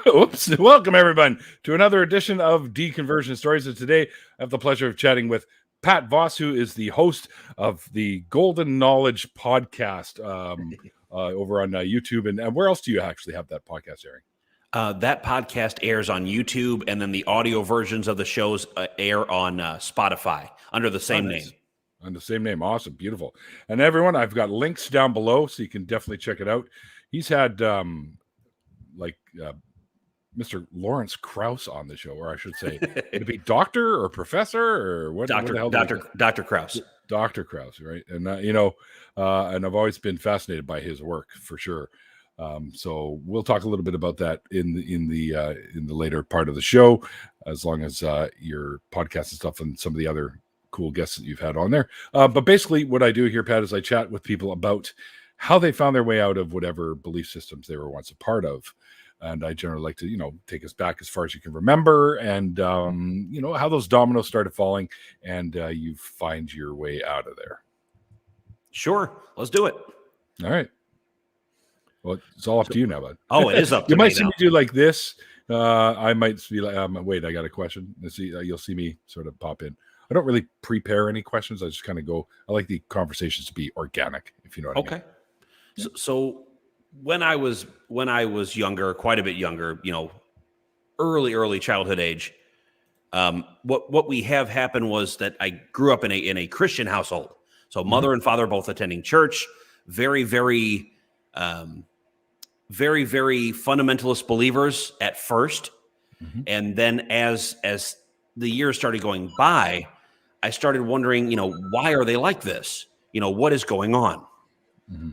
Oops. Welcome, everyone, to another edition of Deconversion Stories. And today, I have the pleasure of chatting with Pat Voss, who is the host of the Golden Knowledge podcast over on YouTube. And where else do you actually have that podcast airing? That podcast airs on YouTube, and then the audio versions of the shows air on Spotify under the same name. On the same name. Awesome. Beautiful. And everyone, I've got links down below, so you can definitely check it out. He's had Mr. Lawrence Krauss on the show, or I should say, would it be doctor or professor or what? Dr. Krauss. Dr. Krauss, right? And and I've always been fascinated by his work for sure. So we'll talk a little bit about that in the later part of the show, as long as your podcast and stuff and some of the other cool guests that you've had on there. But basically, what I do here, Pat, is I chat with people about how they found their way out of whatever belief systems they were once a part of. And I generally like to, take us back as far as you can remember and, how those dominoes started falling and you find your way out of there. Sure. Let's do it. All right. Well, it's all up to you now, bud. Oh, it is up to you me. You might see me do like this. I might be like, wait, I got a question. You'll see me sort of pop in. I don't really prepare any questions. I just kind of go. I like the conversations to be organic, if you know what I mean. Okay. So when I was younger, quite a bit younger, early childhood age, what we have happened was that I grew up in a Christian household. So mother and father both attending church, very, very, very, very fundamentalist believers at first. Mm-hmm. And then as the years started going by, I started wondering, why are they like this? What is going on? Mm-hmm.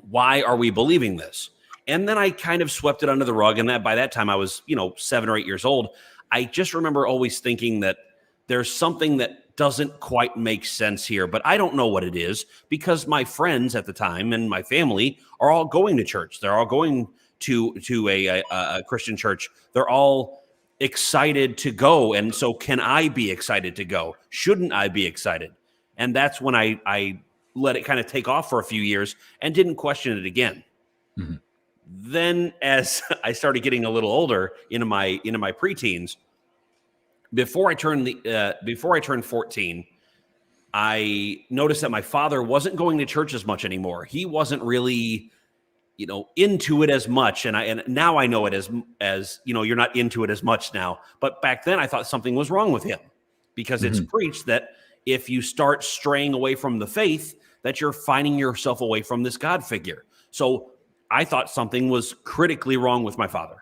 Why are we believing this? And then I kind of swept it under the rug. And that by that time I was, 7 or 8 years old. I just remember always thinking that there's something that doesn't quite make sense here, but I don't know what it is because my friends at the time and my family are all going to church. They're all going to a Christian church. They're all excited to go. And so can I be excited to go? Shouldn't I be excited? And that's when I let it kind of take off for a few years and didn't question it again. Mm-hmm. Then as I started getting a little older into my preteens, before I turned 14, I noticed that my father wasn't going to church as much anymore. He wasn't really, into it as much. And now I know it as you're not into it as much now. But back then I thought something was wrong with him because it's preached that if you start straying away from the faith, that you're finding yourself away from this God figure. So I thought something was critically wrong with my father.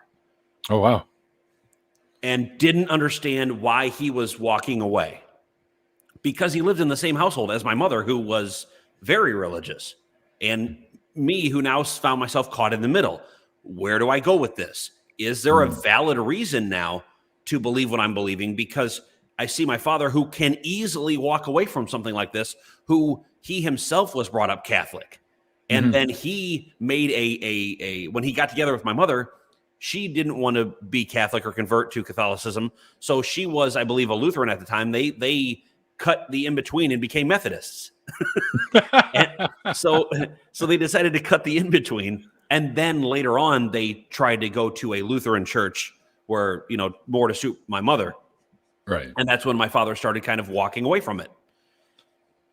Oh, wow. And didn't understand why he was walking away because he lived in the same household as my mother, who was very religious, and me, who now found myself caught in the middle. Where do I go with this? Is there a valid reason now to believe what I'm believing? Because I see my father, who can easily walk away from something like this, who he himself was brought up Catholic. And then he made when he got together with my mother, she didn't want to be Catholic or convert to Catholicism. So she was, I believe, a Lutheran at the time. They cut the in-between and became Methodists. And so they decided to cut the in-between. And then later on, they tried to go to a Lutheran church where, more to suit my mother. Right. And that's when my father started kind of walking away from it.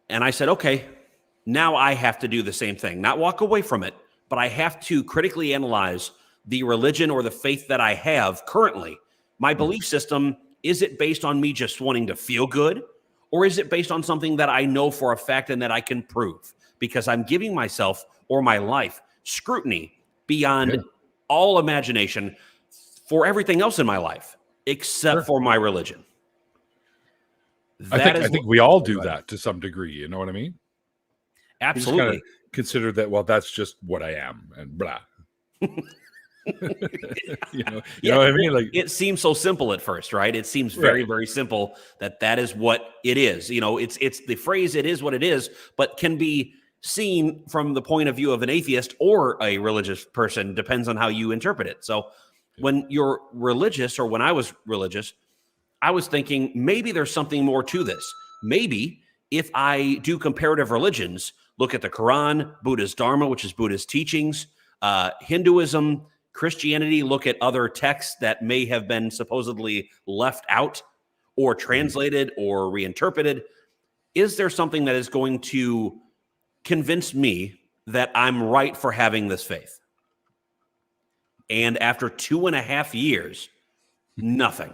And I said, okay, now I have to do the same thing. Not walk away from it, but I have to critically analyze the religion or the faith that I have currently. My belief system, is it based on me just wanting to feel good? Or is it based on something that I know for a fact and that I can prove? Because I'm giving myself or my life scrutiny beyond all imagination for everything else in my life, except for my religion. I think we all do that to some degree. You know what I mean? Absolutely. You just kind of consider that, well, that's just what I am and blah. you know what I mean? Like, it seems so simple at first, right? It seems very, very simple that is what it is. It's the phrase, it is what it is, but can be seen from the point of view of an atheist or a religious person, depends on how you interpret it. So when you're religious, or when I was religious, I was thinking maybe there's something more to this. Maybe if I do comparative religions, look at the Quran, Buddha's Dharma, which is Buddha's teachings, Hinduism, Christianity look at other texts that may have been supposedly left out or translated or reinterpreted? Is there something that is going to convince me that I'm right for having this faith? And after 2.5 years, nothing.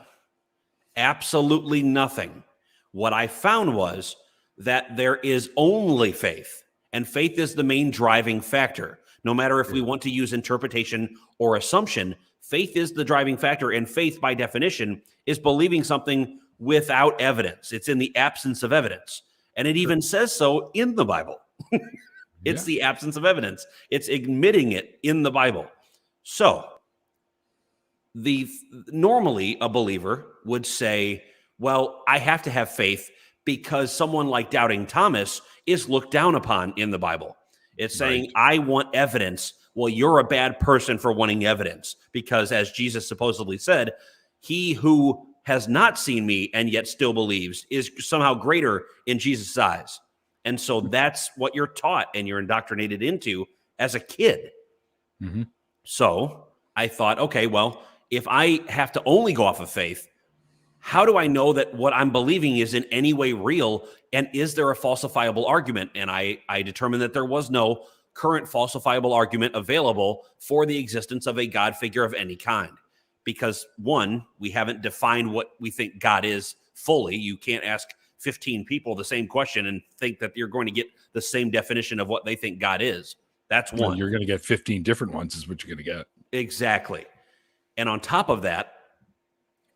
Absolutely nothing. What I found was that there is only faith, and faith is the main driving factor. No matter if we want to use interpretation or assumption, faith is the driving factor, and faith, by definition, is believing something without evidence. It's in the absence of evidence, and it even says so in the Bible. It's the absence of evidence. It's admitting it in the Bible. So, normally a believer would say, well, I have to have faith because someone like Doubting Thomas is looked down upon in the Bible. It's saying, I want evidence. Well, you're a bad person for wanting evidence because, as Jesus supposedly said, he who has not seen me and yet still believes is somehow greater in Jesus' eyes. And so that's what you're taught and you're indoctrinated into as a kid. Mm-hmm. So I thought, okay, well, if I have to only go off of faith, how do I know that what I'm believing is in any way real? And is there a falsifiable argument? And I determined that there was no current falsifiable argument available for the existence of a God figure of any kind. Because one, we haven't defined what we think God is fully. You can't ask 15 people the same question and think that you're going to get the same definition of what they think God is. That's one. You're going to get 15 different ones is what you're going to get. Exactly. And on top of that,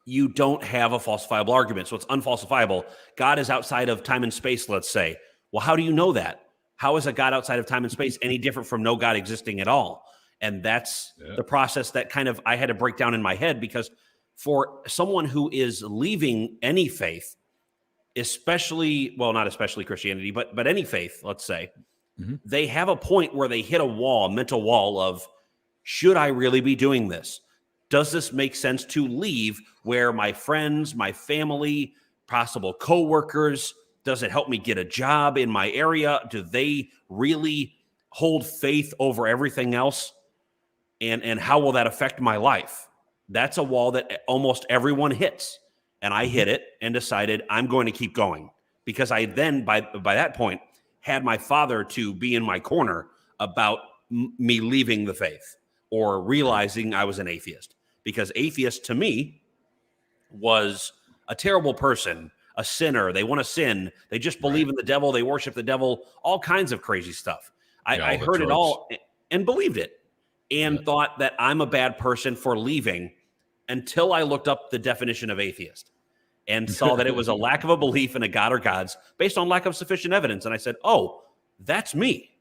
you don't have a falsifiable argument. So it's unfalsifiable. God is outside of time and space, let's say. Well, how do you know that? How is a God outside of time and space any different from no God existing at all? And that's the process that kind of I had to break down in my head, because for someone who is leaving any faith, especially, well, not especially Christianity, but any faith, let's say, they have a point where they hit a wall, a mental wall of, should I really be doing this? Does this make sense to leave where my friends, my family, possible coworkers, does it help me get a job in my area? Do they really hold faith over everything else? And how will that affect my life? That's a wall that almost everyone hits. And I hit it and decided I'm going to keep going, because I then, by that point, had my father to be in my corner about me leaving the faith or realizing I was an atheist. Because atheist to me was a terrible person, a sinner. They want to sin. They just believe in the devil. They worship the devil, all kinds of crazy stuff. I heard it all and believed it and thought that I'm a bad person for leaving, until I looked up the definition of atheist and saw that it was a lack of a belief in a God or gods based on lack of sufficient evidence. And I said, oh, that's me.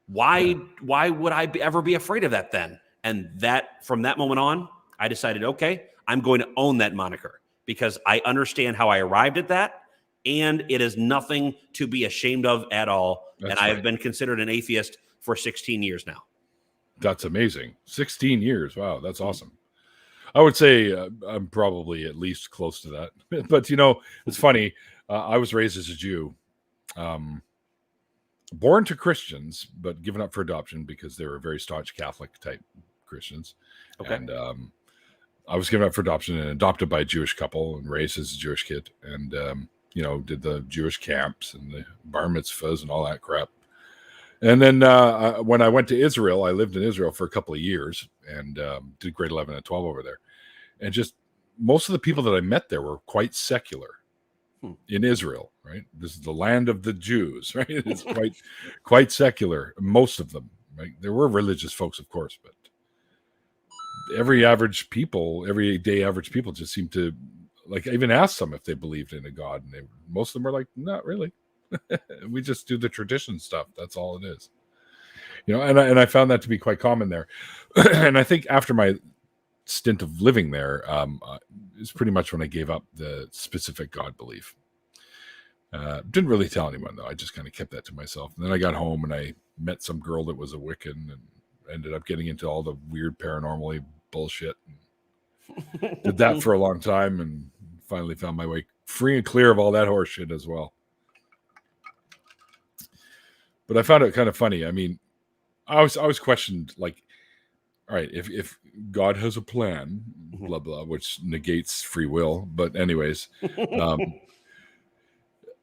Why would I ever be afraid of that then? And that from that moment on, I decided, okay, I'm going to own that moniker, because I understand how I arrived at that, and it is nothing to be ashamed of at all. I have been considered an atheist for 16 years now. That's amazing. 16 years. Wow, that's awesome. I would say I'm probably at least close to that. But, it's funny. I was raised as a Jew, born to Christians, but given up for adoption because they were very staunch Catholic type Christians. Okay. And I was given up for adoption and adopted by a Jewish couple and raised as a Jewish kid, and, did the Jewish camps and the bar mitzvahs and all that crap. And then when I went to Israel, I lived in Israel for a couple of years and did grade 11 and 12 over there. And just most of the people that I met there were quite secular in Israel, right? This is the land of the Jews, right? It's quite secular, most of them. Right? There were religious folks, of course, but everyday average people just seem to, like, I even asked them if they believed in a God, and most of them were like, not really. We just do the tradition stuff. That's all it is. And I found that to be quite common there. And I think after my stint of living there, is pretty much when I gave up the specific God belief. Didn't really tell anyone, though. I just kind of kept that to myself. And then I got home and I met some girl that was a Wiccan and ended up getting into all the weird paranormal bullshit. And did that for a long time and finally found my way free and clear of all that horse shit as well. But I found it kind of funny. I mean, I always questioned, like, all right, if God has a plan, blah blah, which negates free will, but anyways,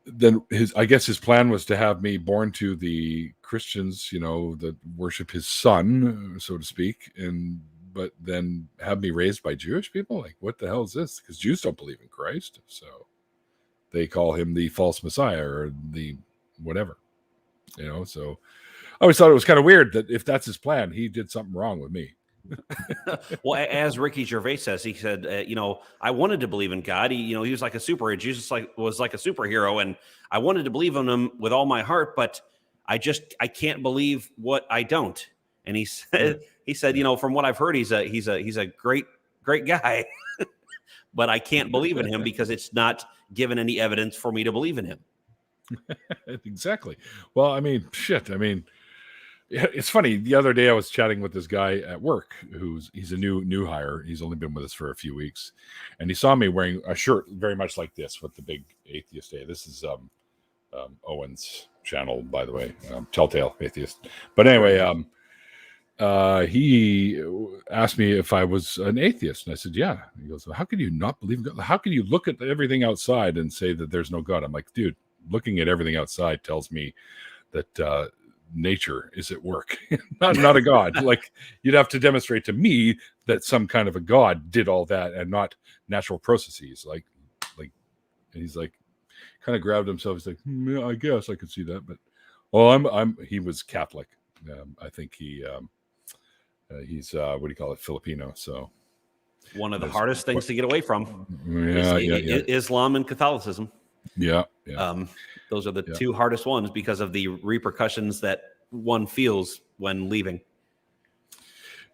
then I guess his plan was to have me born to the Christians, that worship his son, so to speak, but then have me raised by Jewish people. Like, what the hell is this? Because Jews don't believe in Christ, so they call him the false Messiah or the whatever, So I always thought it was kind of weird that if that's his plan, he did something wrong with me. Well, as Ricky Gervais says, he said, I wanted to believe in God. He was like a Jesus was like a superhero, and I wanted to believe in him with all my heart, but I can't believe what I don't. And he said, from what I've heard, he's a great guy, but I can't believe in him because it's not given any evidence for me to believe in him. Exactly. Well, I mean, it's funny. The other day I was chatting with this guy at work he's a new hire. He's only been with us for a few weeks, and he saw me wearing a shirt very much like this with the big Atheist A. This is Owen's channel, by the way, Telltale Atheist. But anyway, he asked me if I was an atheist, and I said, yeah. He goes, well, how could you not believe in God? How can you look at everything outside and say that there's no God? I'm like, dude, looking at everything outside tells me that nature is at work, not a God. Like, you'd have to demonstrate to me that some kind of a God did all that and not natural processes. Like, and he's like, kind of grabbed himself. He's like, yeah, I guess I could see that, but he was Catholic. I think he's what do you call it, Filipino. So one of the hardest things to get away from. Yeah. Islam and Catholicism. Yeah. Those are the two hardest ones because of the repercussions that one feels when leaving.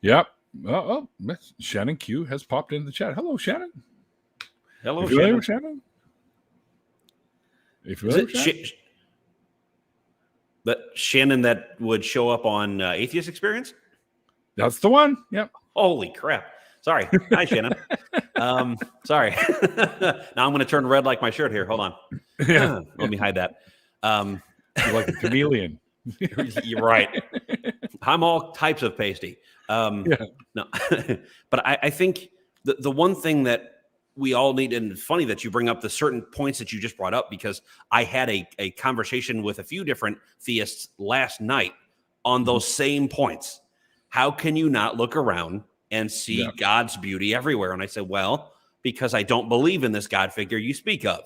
Yep. Oh, Shannon Q has popped into the chat. Hello, Shannon. Hello, Shannon. That Shannon that would show up on Atheist Experience? That's the one. Yep. Holy crap. Sorry. Hi, Shannon. Sorry. Now I'm going to turn red like my shirt here. Hold on. Yeah. Let me hide that. You're like a chameleon. You're right. I'm all types of pasty. No, but I think the one thing that we all need, and it's funny that you bring up the certain points that you just brought up, because I had a conversation with a few different theists last night on those same points. How can you not look around and see God's beauty everywhere? And I said, well, because I don't believe in this God figure you speak of.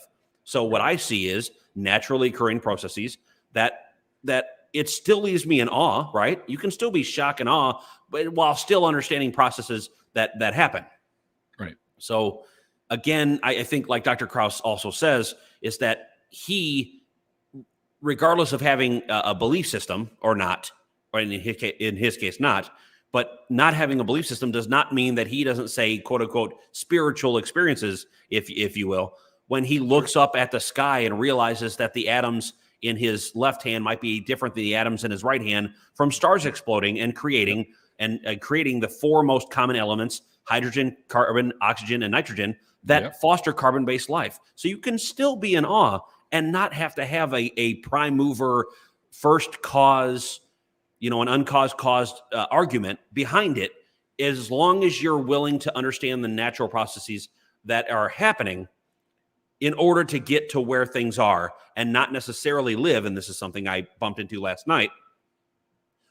So what I see is naturally occurring processes that it still leaves me in awe, right? You can still be shocked and awe, but while still understanding processes that happen. Right. So again, I think, like Dr. Krauss also says, is that he, regardless of having a belief system or not, or in his case not, but not having a belief system does not mean that he doesn't say, quote unquote, spiritual experiences, if you will, when he looks up at the sky and realizes that the atoms in his left hand might be different than the atoms in his right hand from stars exploding and creating the four most common elements: hydrogen, carbon, oxygen, and nitrogen, that foster carbon-based life. So you can still be in awe and not have to have a prime mover, first cause, an uncaused caused argument behind it, as long as you're willing to understand the natural processes that are happening in order to get to where things are, and not necessarily live. And this is something I bumped into last night,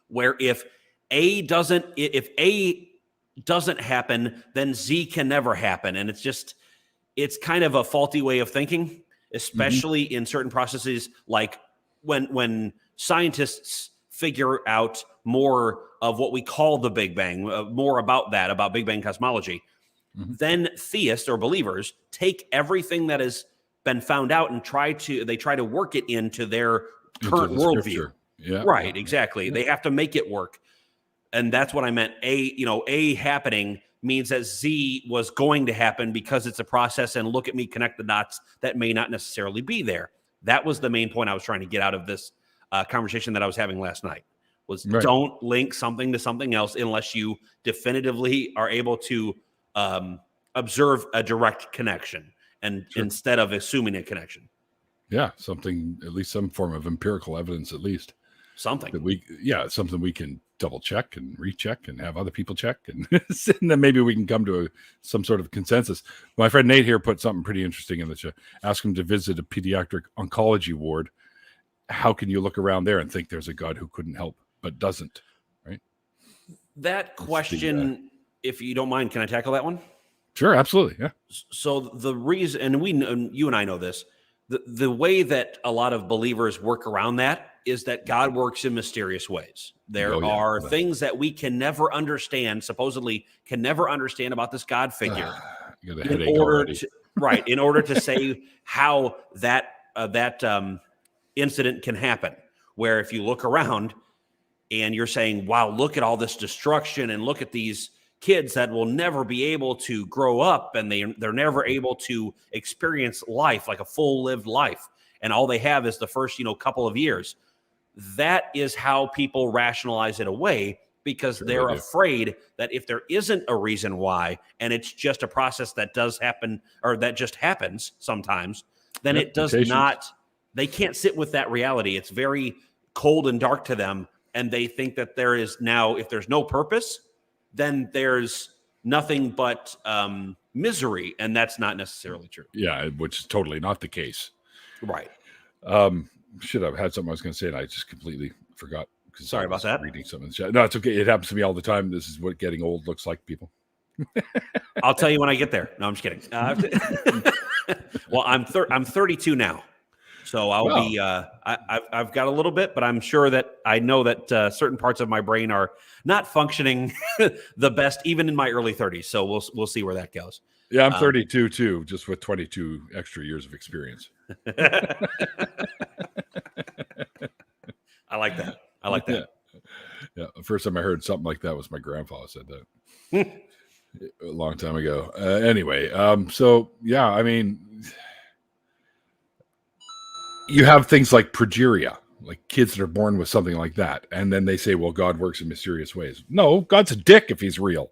where if A doesn't happen, then Z can never happen. And it's kind of a faulty way of thinking, especially in certain processes, like when scientists figure out more of what we call the Big Bang, more about Big Bang cosmology. Then theists or believers take everything that has been found out and try to work it into their current worldview. Yeah. Right. Exactly. Yeah. They have to make it work. And that's what I meant. A happening means that Z was going to happen because it's a process, and look at me connect the dots that may not necessarily be there. That was the main point I was trying to get out of this conversation that I was having last night, was don't link something to something else unless you definitively are able to observe a direct connection, and instead of assuming a connection. Yeah, something, at least some form of empirical evidence, at least something that something we can double check and recheck and have other people check, and, and then maybe we can come to some sort of consensus. My friend Nate here put something pretty interesting in the show. Ask him to visit a pediatric oncology ward. How can you look around there and think there's a God who couldn't help but doesn't? Right. That question, if you don't mind, can I tackle that one? Sure, absolutely. Yeah. So the reason, and you and I know this, the way that a lot of believers work around that is that God works in mysterious ways. There are things that we can never understand, supposedly can never understand about this God figure. You got a headache already. In order to say how that incident can happen, where if you look around and you're saying, wow, look at all this destruction and look at these kids that will never be able to grow up, and they're never able to experience life, like a full lived life, and all they have is the first couple of years. That is how people rationalize it away, because they're afraid that if there isn't a reason why, and it's just a process that does happen, or that just happens sometimes, then it does not, they can't sit with that reality. It's very cold and dark to them, and they think that there is now, if there's no purpose, then there's nothing but misery, and that's not necessarily true. Yeah, which is totally not the case. Right. Should have had something I was going to say, and I just completely forgot. Sorry about that. Reading something. No, it's okay. It happens to me all the time. This is what getting old looks like, people. I'll tell you when I get there. No, I'm just kidding. Well, I'm 32 now, so I'll be. I've got a little bit, but I'm sure that I know that certain parts of my brain are not functioning the best, even in my early 30s. So we'll see where that goes. Yeah, I'm 32 too, just with 22 extra years of experience. I like that. I like that. Yeah. The first time I heard something like that was my grandfather said that a long time ago. Anyway, so yeah, I mean, you have things like progeria, like kids that are born with something like that, and then they say, "Well, God works in mysterious ways." No, God's a dick if he's real.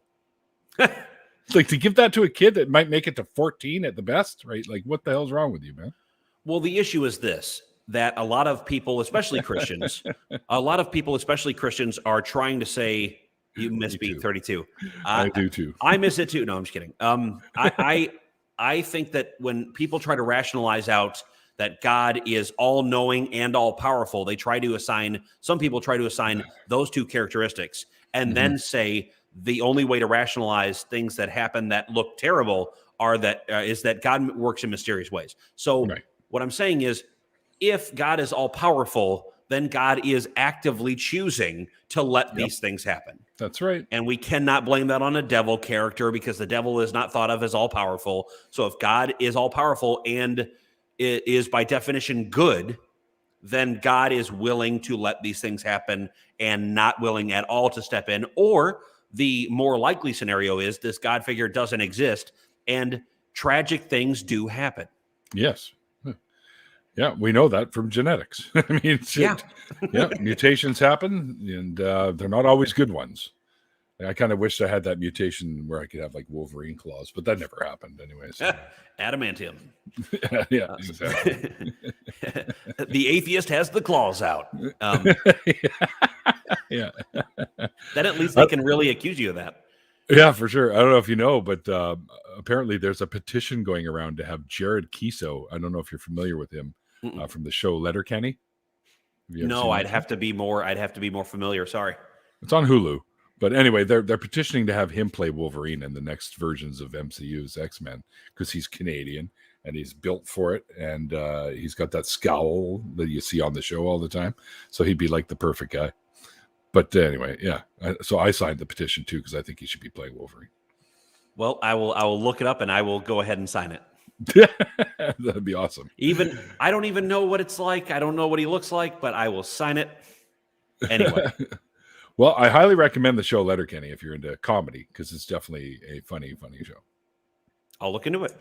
Like, to give that to a kid that might make it to 14 at the best, right? Like, what the hell's wrong with you, man? Well, the issue is this, that a lot of people, especially Christians, are trying to say, you miss being 32. I do too. I miss it too. No, I'm just kidding. I think that when people try to rationalize out that God is all-knowing and all-powerful, some people try to assign those two characteristics and then say the only way to rationalize things that happen that look terrible is that God works in mysterious ways. So what I'm saying is, if God is all-powerful, then God is actively choosing to let these things happen. That's right. And we cannot blame that on a devil character, because the devil is not thought of as all-powerful. So if God is all-powerful and is by definition good, then God is willing to let these things happen and not willing at all to step in. Or the more likely scenario is this God figure doesn't exist and tragic things do happen. Yes. Yeah, we know that from genetics. I mean, mutations happen, and they're not always good ones. I kind of wish I had that mutation where I could have like Wolverine claws, but that never happened anyway. So. Adamantium. Yeah, exactly. The atheist has the claws out. Yeah. Then at least they can really accuse you of that. Yeah, for sure. I don't know if you know, but apparently there's a petition going around to have Jared Kiso. I don't know if you're familiar with him from the show Letterkenny. No, I'd have to be more familiar. Sorry. It's on Hulu. But anyway, they're petitioning to have him play Wolverine in the next versions of MCU's X-Men, because he's Canadian and he's built for it, and he's got that scowl that you see on the show all the time. So he'd be like the perfect guy. But anyway, yeah. So I signed the petition too, because I think he should be playing Wolverine. Well, I will look it up and I will go ahead and sign it. That'd be awesome. I don't even know what it's like. I don't know what he looks like, but I will sign it anyway. Well, I highly recommend the show Letterkenny if you're into comedy, because it's definitely a funny show. I'll look into it.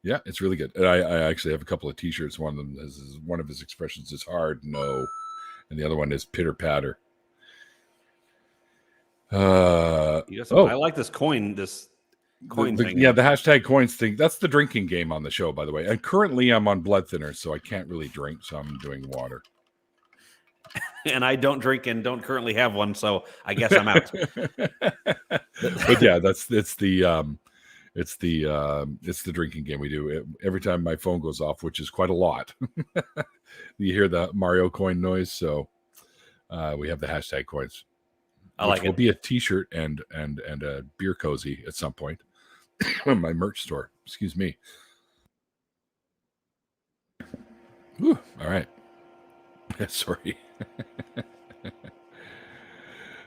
Yeah, it's really good. And I actually have a couple of T-shirts. One of them is one of his expressions is hard no, and the other one is pitter patter. I like this coin. Thing. Yeah, the hashtag coins thing. That's the drinking game on the show, by the way. And currently, I'm on blood thinners, so I can't really drink. So I'm doing water. and I don't drink and don't currently have one, so I guess I'm out. But yeah, it's the drinking game we do. Every time my phone goes off, which is quite a lot, you hear the Mario coin noise. So we have the hashtag coins. I like it. Will be a T-shirt and a beer cozy at some point. My merch store. Excuse me. Whew, all right. Sorry.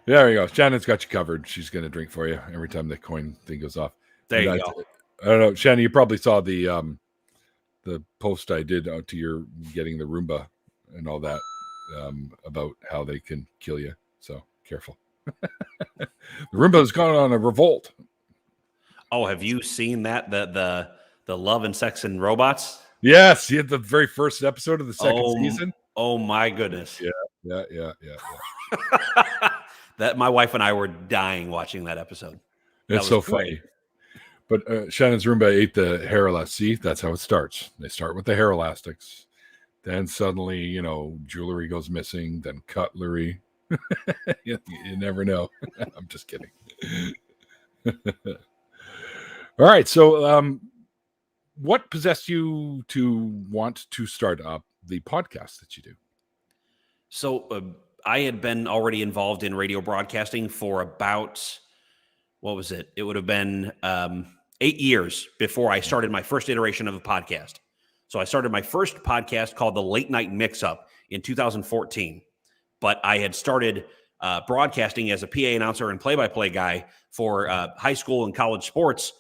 There you go. Shannon's got you covered. She's going to drink for you every time the coin thing goes off. There you go. I don't know, Shannon. You probably saw the post I did to your getting the Roomba and all that about how they can kill you. So careful. The Roomba's gone on a revolt. Oh, have you seen that? The Love and Sex and Robots? Yes, you had the very first episode of the second season. Oh my goodness. Yeah. That my wife and I were dying watching that episode. It's so funny. But Shannon's Roomba ate the hair elastic. See, that's how it starts. They start with the hair elastics. Then suddenly, jewelry goes missing. Then cutlery. you never know. I'm just kidding. All right. So what possessed you to want to start up the podcast that you do? So I had been already involved in radio broadcasting for about, what was it? It would have been 8 years before I started my first iteration of a podcast. So I started my first podcast called The Late Night Mix-Up in 2014. But I had started broadcasting as a PA announcer and play-by-play guy for high school and college sports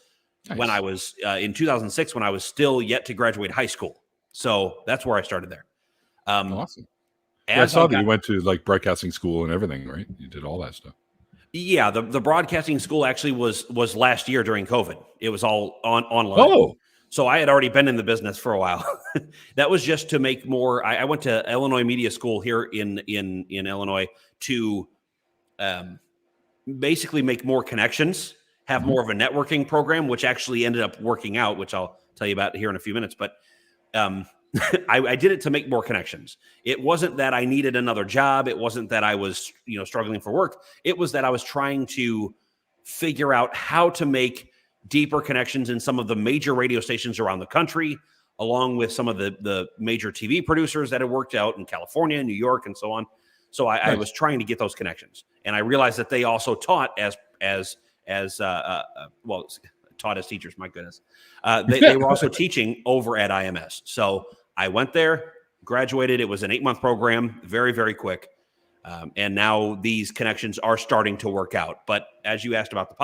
when I was in 2006, when I was still yet to graduate high school. So that's where I started there. Awesome. I saw that you went to like broadcasting school and everything, right? You did all that stuff. Yeah, the broadcasting school actually was last year during COVID. It was all online. Oh, so I had already been in the business for a while. That was just to make more. I went to Illinois Media School here in Illinois to basically make more connections, have more of a networking program, which actually ended up working out, which I'll tell you about here in a few minutes. But I did it to make more connections. It wasn't that I needed another job. It wasn't that I was, struggling for work. It was that I was trying to figure out how to make deeper connections in some of the major radio stations around the country, along with some of the major TV producers that had worked out in California, New York, and so on. So I was trying to get those connections. And I realized that they also taught taught as teachers, my goodness. They were also teaching over at IMS. So I went there, graduated. It was an 8-month program, very, very quick. And now these connections are starting to work out. But as you asked about the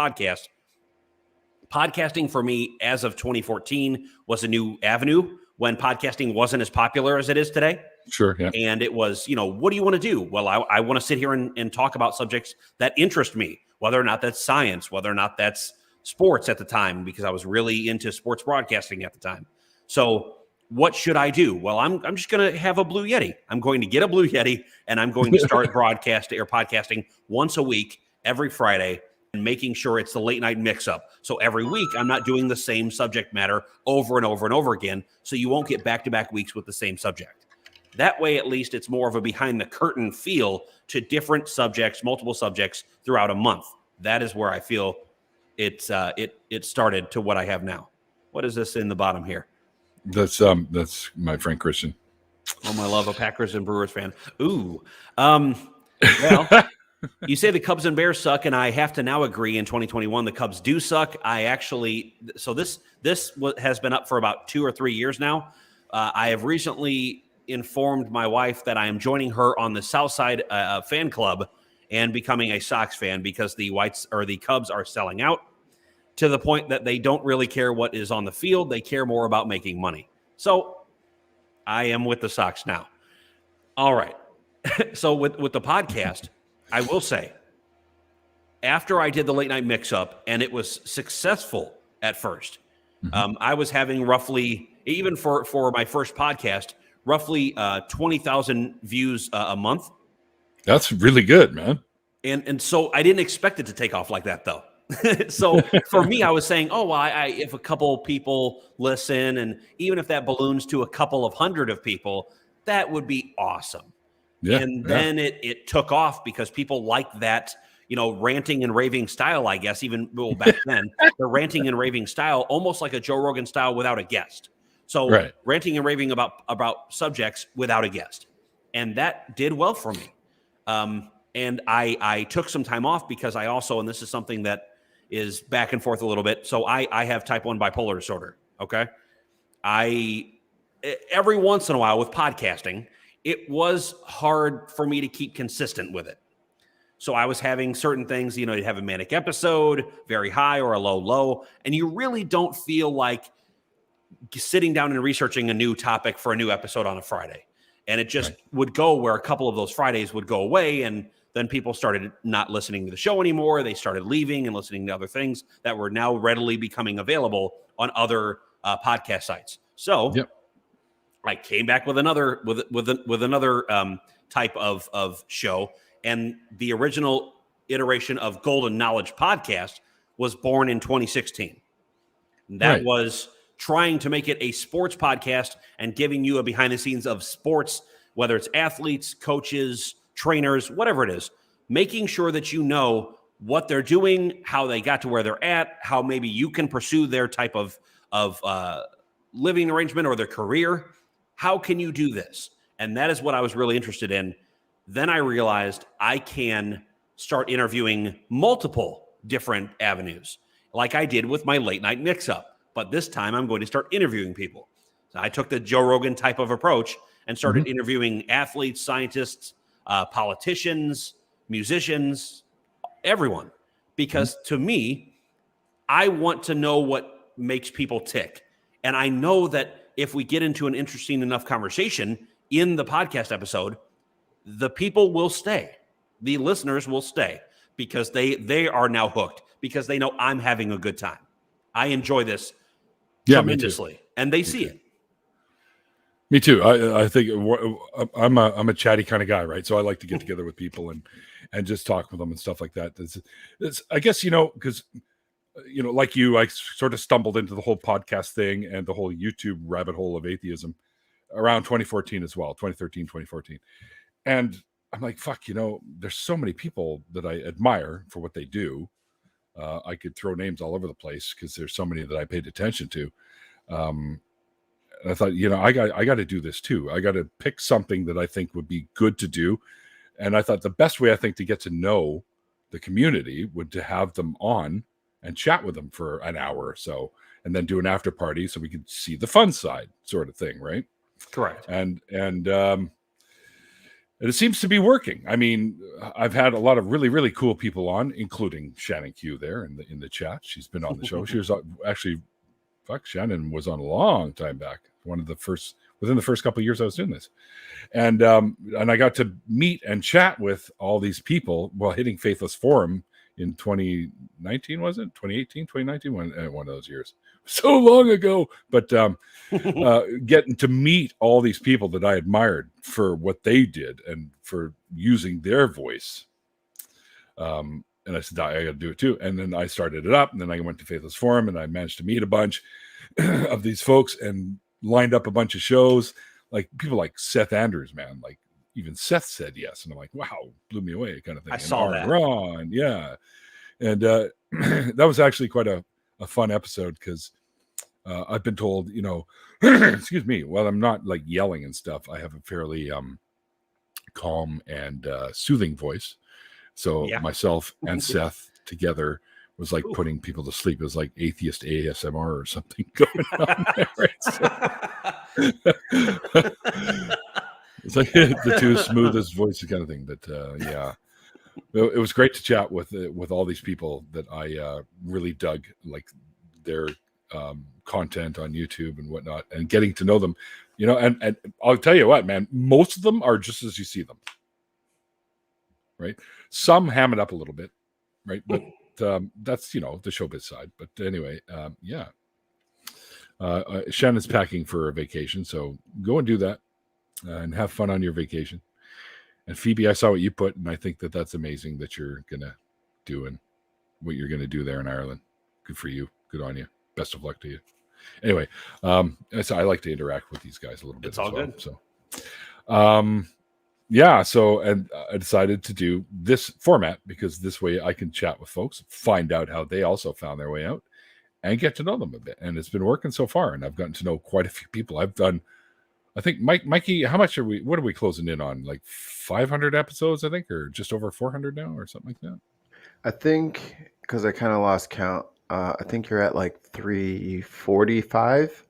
podcasting for me as of 2014 was a new avenue when podcasting wasn't as popular as it is today. Sure. Yeah. And it was, what do you want to do? Well, I want to sit here and talk about subjects that interest me, whether or not that's science, whether or not that's sports at the time, because I was really into sports broadcasting at the time. So what should I do? Well, I'm just going to have a Blue Yeti. I'm going to get a Blue Yeti and I'm going to start broadcasting or podcasting once a week, every Friday, and making sure it's the late night mix-up. So every week I'm not doing the same subject matter over and over and over again. So you won't get back-to-back weeks with the same subject. That way, at least it's more of a behind the curtain feel to different subjects, multiple subjects throughout a month. That is where I feel it started to what I have now. What is this in the bottom here? That's my friend Christian. Oh, my love, a Packers and Brewers fan. Ooh. Well, you say the Cubs and Bears suck, and I have to now agree in 2021 the Cubs do suck. This has been up for about 2 or 3 years now. I have recently informed my wife that I am joining her on the Southside fan club and becoming a Sox fan because the Cubs are selling out to the point that they don't really care what is on the field. They care more about making money. So I am with the Sox now. All right. So with the podcast, I will say, after I did the late night mix-up and it was successful at first, I was having roughly, even for my first podcast, roughly 20,000 views a month. That's really good, man. And so I didn't expect it to take off like that, though. So for me, I was saying, if a couple people listen, and even if that balloons to a couple of hundred of people, that would be awesome. Yeah. And then it took off because people liked that, ranting and raving style, I guess, even back then, the ranting and raving style, almost like a Joe Rogan style without a guest. So ranting and raving about subjects without a guest. And that did well for me. And I took some time off because I also, and this is something that is back and forth a little bit. So I have type 1 bipolar disorder. Okay. Every once in a while with podcasting, it was hard for me to keep consistent with it. So I was having certain things, you'd have a manic episode, very high or a low, and you really don't feel like sitting down and researching a new topic for a new episode on a Friday. And it just would go where a couple of those Fridays would go away, and then people started not listening to the show anymore. They started leaving and listening to other things that were now readily becoming available on other podcast sites. So I came back with another type of show, and the original iteration of Golden Knowledge Podcast was born in 2016. That was trying to make it a sports podcast and giving you a behind the scenes of sports, whether it's athletes, coaches, trainers, whatever it is, making sure that you know what they're doing, how they got to where they're at, how maybe you can pursue their type of living arrangement or their career. How can you do this? And that is what I was really interested in. Then I realized I can start interviewing multiple different avenues, like I did with my late night mix-up. But this time I'm going to start interviewing people. So I took the Joe Rogan type of approach and started interviewing athletes, scientists, politicians, musicians, everyone. Because to me, I want to know what makes people tick. And I know that if we get into an interesting enough conversation in the podcast episode, the people will stay. The listeners will stay because they are now hooked, because they know I'm having a good time. I enjoy this tremendously, and they see it. Me too. I think I'm a chatty kind of guy, right? So I like to get together with people and just talk with them and stuff like that. It's I guess, because, like you, I sort of stumbled into the whole podcast thing and the whole YouTube rabbit hole of atheism around 2014 as well, 2013, 2014. And I'm like, fuck, there's so many people that I admire for what they do. I could throw names all over the place because there's so many that I paid attention to. And I thought, I got to do this too. I got to pick something that I think would be good to do. And I thought the best way, I think, to get to know the community would to have them on and chat with them for an hour or so, and then do an after party so we could see the fun side, sort of thing, right? Correct. And it seems to be working. I mean, I've had a lot of really, really cool people on, including Shannon Q there in the chat. She's been on the show. She was actually, Shannon was on a long time back. Within the first couple of years I was doing this. And I got to meet and chat with all these people while hitting Faithless Forum in 2019, was it? 2018, 2019, one of those years. So long ago. But getting to meet all these people that I admired for what they did and for using their voice. And I said, I got to do it too. And then I started it up, and then I went to Faithless Forum, and I managed to meet a bunch of these folks and lined up a bunch of shows, like people like Seth Andrews, man. Like even Seth said yes. And I'm like, wow, blew me away kind of thing. I saw that. Ron, yeah. And that was actually quite a fun episode because I've been told, excuse me, while I'm not like yelling and stuff, I have a fairly calm and soothing voice. So myself and Seth together was like putting people to sleep. It was like atheist ASMR or something going on there. Right? So, it's like the two smoothest voices kind of thing. But it was great to chat with all these people that I really dug, like their content on YouTube and whatnot, and getting to know them, and I'll tell you what, man, most of them are just as you see them, right? Some ham it up a little bit, right? But that's, the showbiz side. But anyway, Shannon's packing for a vacation, so go and do that and have fun on your vacation. And Phoebe, I saw what you put, and I think that that's amazing that you're gonna do and what you're gonna do there in Ireland. Good for you. Good on you. Best of luck to you. Anyway, so I like to interact with these guys a little bit. It's all well, good. So, yeah, so and I decided to do this format because this way I can chat with folks, find out how they also found their way out, and get to know them a bit. And it's been working so far, and I've gotten to know quite a few people. I've done, I think, Mikey, how much are we? What are we closing in on? Like 500 episodes, I think, or just over 400 now, or something like that. I think because I kind of lost count. I think you're at like 345.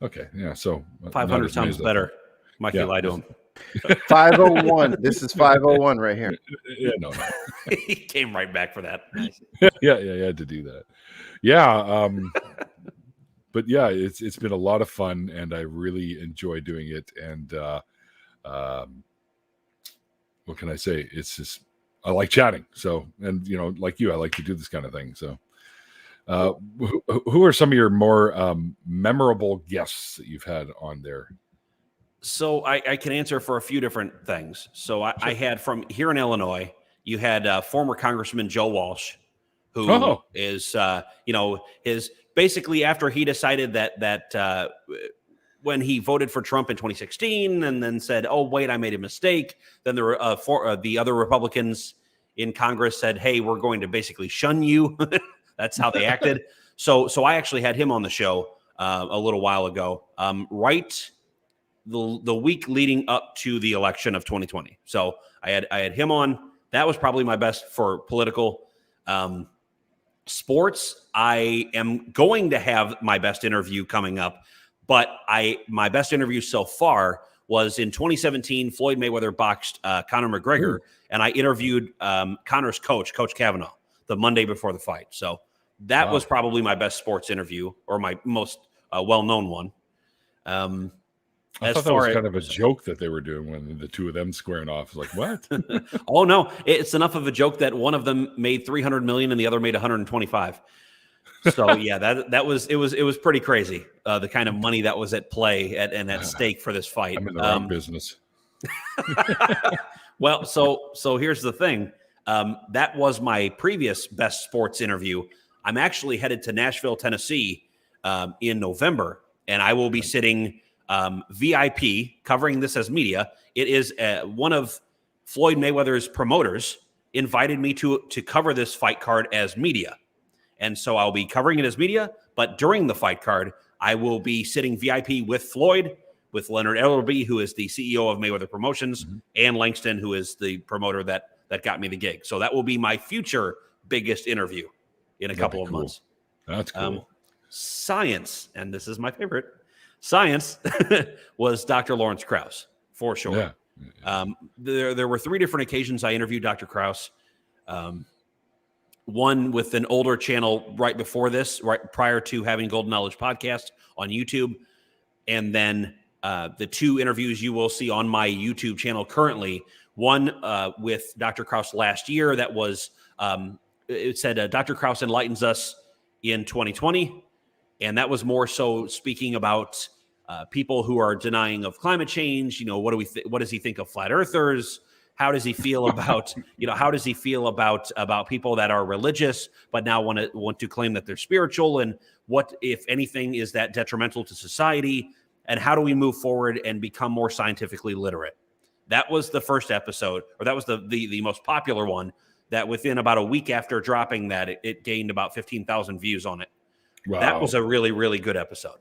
Okay, yeah. So 500 sounds better. Mikey, lie to him. 501. This is 501 right here. Yeah, no. He came right back for that. yeah, you had to do that. Yeah, but yeah, it's been a lot of fun, and I really enjoy doing it. And what can I say? It's just I like chatting. So, and like you, I like to do this kind of thing. So, who are some of your more memorable guests that you've had on there? So I can answer for a few different things. So I had from here in Illinois, you had former Congressman Joe Walsh, who is, his basically after he decided that when he voted for Trump in 2016 and then said, oh, wait, I made a mistake. Then there were the other Republicans in Congress said, hey, we're going to basically shun you. That's how they acted. So I actually had him on the show a little while ago, right the week leading up to the election of 2020. So I had him on. That was probably my best for political. Sports, I am going to have my best interview coming up, but my best interview so far was in 2017. Floyd Mayweather boxed Conor McGregor, and I interviewed Conor's coach, Coach Kavanaugh, the Monday before the fight. So that was probably my best sports interview, or my most well-known one. I thought that was kind of a joke that they were doing when the two of them squaring off. Like, what? Oh no, it's enough of a joke that one of them made 300 million and the other made 125. So yeah, that was pretty crazy. The kind of money that was at play and at stake for this fight. I'm in the wrong business. Well, so here's the thing. That was my previous best sports interview. I'm actually headed to Nashville, Tennessee, in November, and I will be sitting VIP, covering this as media. It is one of Floyd Mayweather's promoters invited me to cover this fight card as media. And so I'll be covering it as media, but during the fight card, I will be sitting VIP with Floyd, with Leonard Ellerby, who is the CEO of Mayweather Promotions, and Langston, who is the promoter that got me the gig. So that will be my future biggest interview in a couple of months. That's cool. Science, and this is my favorite. Science was Dr. Lawrence Krauss, for sure. Yeah. There were 3 different occasions I interviewed Dr. Krauss. One with an older channel right before this, right prior to having Golden Knowledge Podcast on YouTube. And then the 2 interviews you will see on my YouTube channel currently. One with Dr. Krauss last year that was, it said, Dr. Krauss enlightens us in 2020. And that was more so speaking about people who are denying of climate change. What does he think of flat earthers? How does he feel about, how does he feel about people that are religious, but now want to claim that they're spiritual? And what, if anything, is that detrimental to society? And how do we move forward and become more scientifically literate? That was the first episode, or that was the most popular one, that within about a week after dropping that, it gained about 15,000 views on it. Wow. That was a really, really good episode.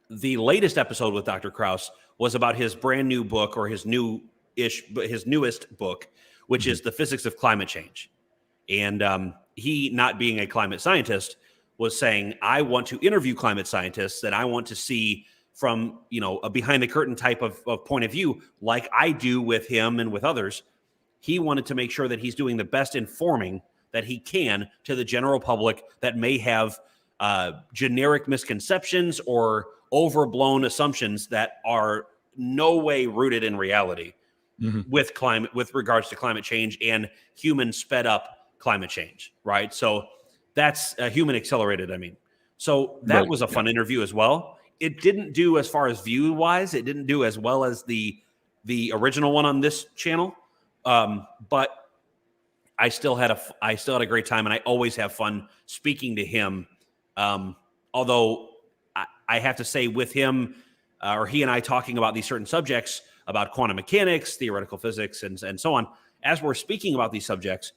The latest episode with Dr. Krauss was about his brand new book, or his newest book, which is The Physics of Climate Change. And he, not being a climate scientist, was saying, I want to interview climate scientists, and I want to see from, a behind the curtain type of point of view, like I do with him and with others. He wanted to make sure that he's doing the best informing that he can to the general public that may have generic misconceptions or overblown assumptions that are no way rooted in reality with regards to climate change and human sped up climate change, right? So that's human accelerated, I mean. So that was a fun interview as well. It didn't do, as far as view wise, it didn't do as well as the original one on this channel, but I still had a great time, and I always have fun speaking to him. Although I have to say, with him, or he and I talking about these certain subjects about quantum mechanics, theoretical physics, and so on, as we're speaking about these subjects,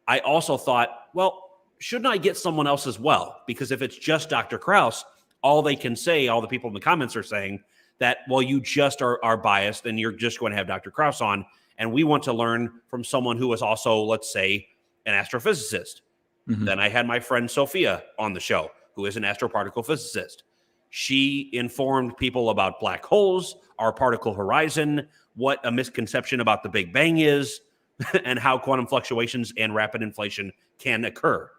I also thought, well, shouldn't I get someone else as well? Because if it's just Dr. Krauss, all they can say, all the people in the comments are saying that, well, you just are biased and you're just going to have Dr. Krauss on. And we want to learn from someone who is also, let's say, an astrophysicist. Mm-hmm. Then I had my friend Sophia on the show, who is an astroparticle physicist. She informed people about black holes, our particle horizon, what a misconception about the Big Bang is, and how quantum fluctuations and rapid inflation can occur.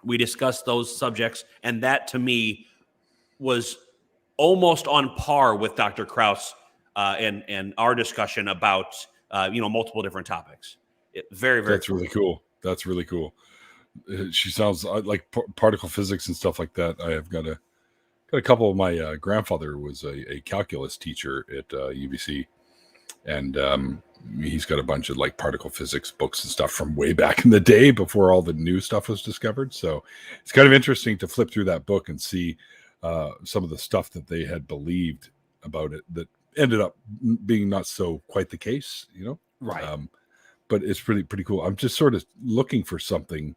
We discussed those subjects, and that to me was almost on par with Dr. Krauss and our discussion about multiple different topics. Very, very. That's cool. Really cool. That's really cool. She sounds like particle physics and stuff like that. I have got a couple of my grandfather was a calculus teacher at UBC, and he's got a bunch of like particle physics books and stuff from way back in the day before all the new stuff was discovered. So it's kind of interesting to flip through that book and see some of the stuff that they had believed about it that ended up being not so quite the case, Right. But it's pretty cool. I'm just sort of looking for something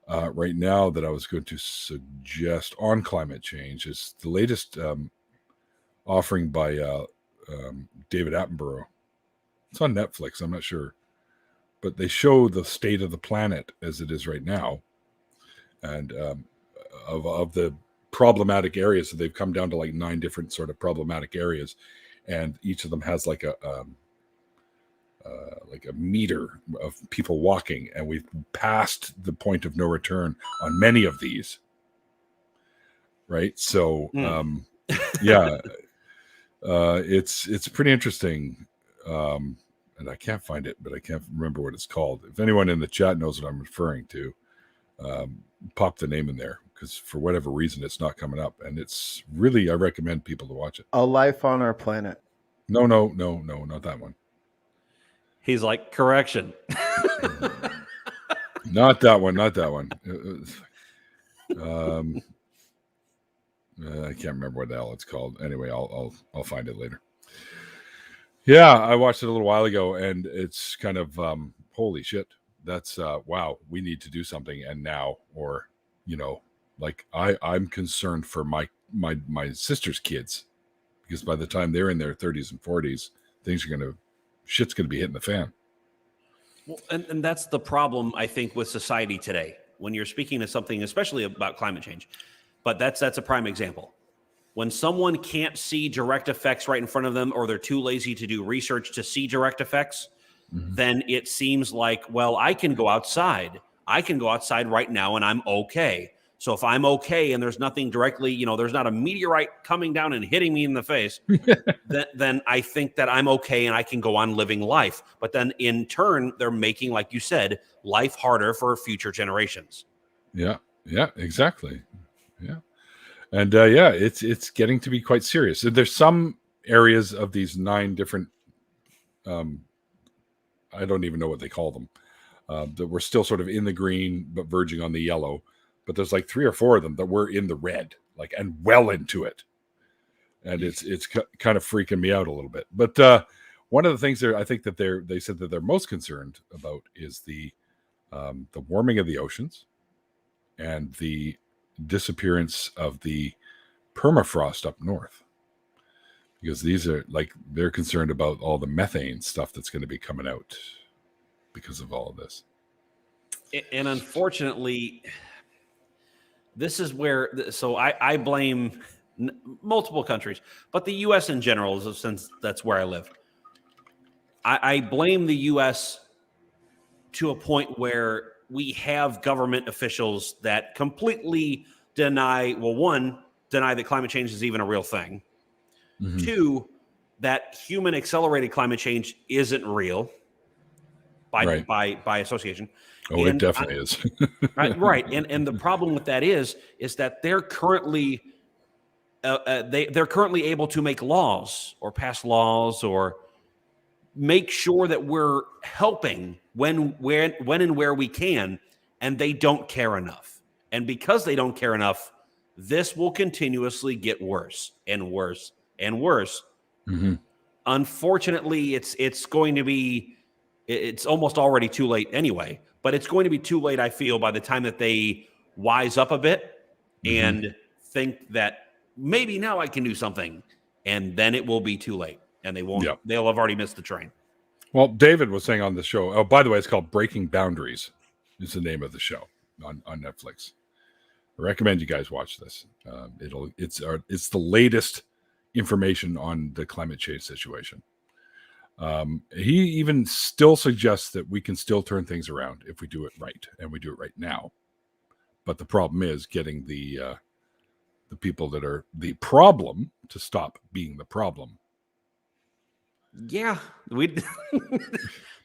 right now that I was going to suggest on climate change. Is the latest offering by David Attenborough. It's on Netflix. I'm not sure, but they show the state of the planet as it is right now, and of the problematic areas. So they've come down to like 9 different sort of problematic areas, and each of them has like a meter of people walking, and we've passed the point of no return on many of these. Right. So, it's pretty interesting. And I can't find it, but I can't remember what it's called. If anyone in the chat knows what I'm referring to, pop the name in there, because for whatever reason, it's not coming up. And it's really, I recommend people to watch it. A Life on Our Planet. No, not that one. He's like, correction. Not that one. I can't remember what the hell it's called. Anyway, I'll find it later. Yeah, I watched it a little while ago, and it's kind of holy shit. That's wow. We need to do something, and now, or like I'm concerned for my sister's kids, because by the time they're in their 30s and 40s, shit's gonna be hitting the fan. Well, and that's the problem, I think, with society today. When you're speaking to something, especially about climate change, but that's a prime example. When someone can't see direct effects right in front of them, or they're too lazy to do research to see direct effects, then it seems like, well, I can go outside. I can go outside right now and I'm okay. So if I'm okay and there's nothing directly, there's not a meteorite coming down and hitting me in the face, then I think that I'm okay and I can go on living life. But then in turn, they're making, like you said, life harder for future generations. Yeah, exactly. Yeah. And it's getting to be quite serious. There's some areas of these 9 different, I don't even know what they call them, that we're still sort of in the green, but verging on the yellow. But there's like 3 or 4 of them that were in the red, like, and well into it. And it's kind of freaking me out a little bit. But one of the things I think that they said that they're most concerned about is the warming of the oceans and the disappearance of the permafrost up north, because these are like, they're concerned about all the methane stuff that's going to be coming out because of all of this. And unfortunately, this is where, so I blame multiple countries, but the U.S. in general, since that's where I live, I blame the U.S. to a point where we have government officials that completely deny that climate change is even a real thing. 2, that human accelerated climate change isn't real by association. Oh, it definitely is. Right. And the problem with that is that they're currently they're currently able to make laws or pass laws or make sure that we're helping when and where we can, and they don't care enough. And because they don't care enough, this will continuously get worse and worse and worse. Mm-hmm. Unfortunately, it's going to be, it's almost already too late anyway, but it's going to be too late, I feel, by the time that they wise up a bit and think that maybe now I can do something, and then it will be too late, and they won't. Yeah. They'll have already missed the train. Well, David was saying on the show. Oh, by the way, it's called Breaking Boundaries. Is the name of the show on Netflix. I recommend you guys watch this. It's the latest information on the climate change situation. He even still suggests that we can still turn things around if we do it right, and we do it right now. But the problem is getting the people that are the problem to stop being the problem. Yeah,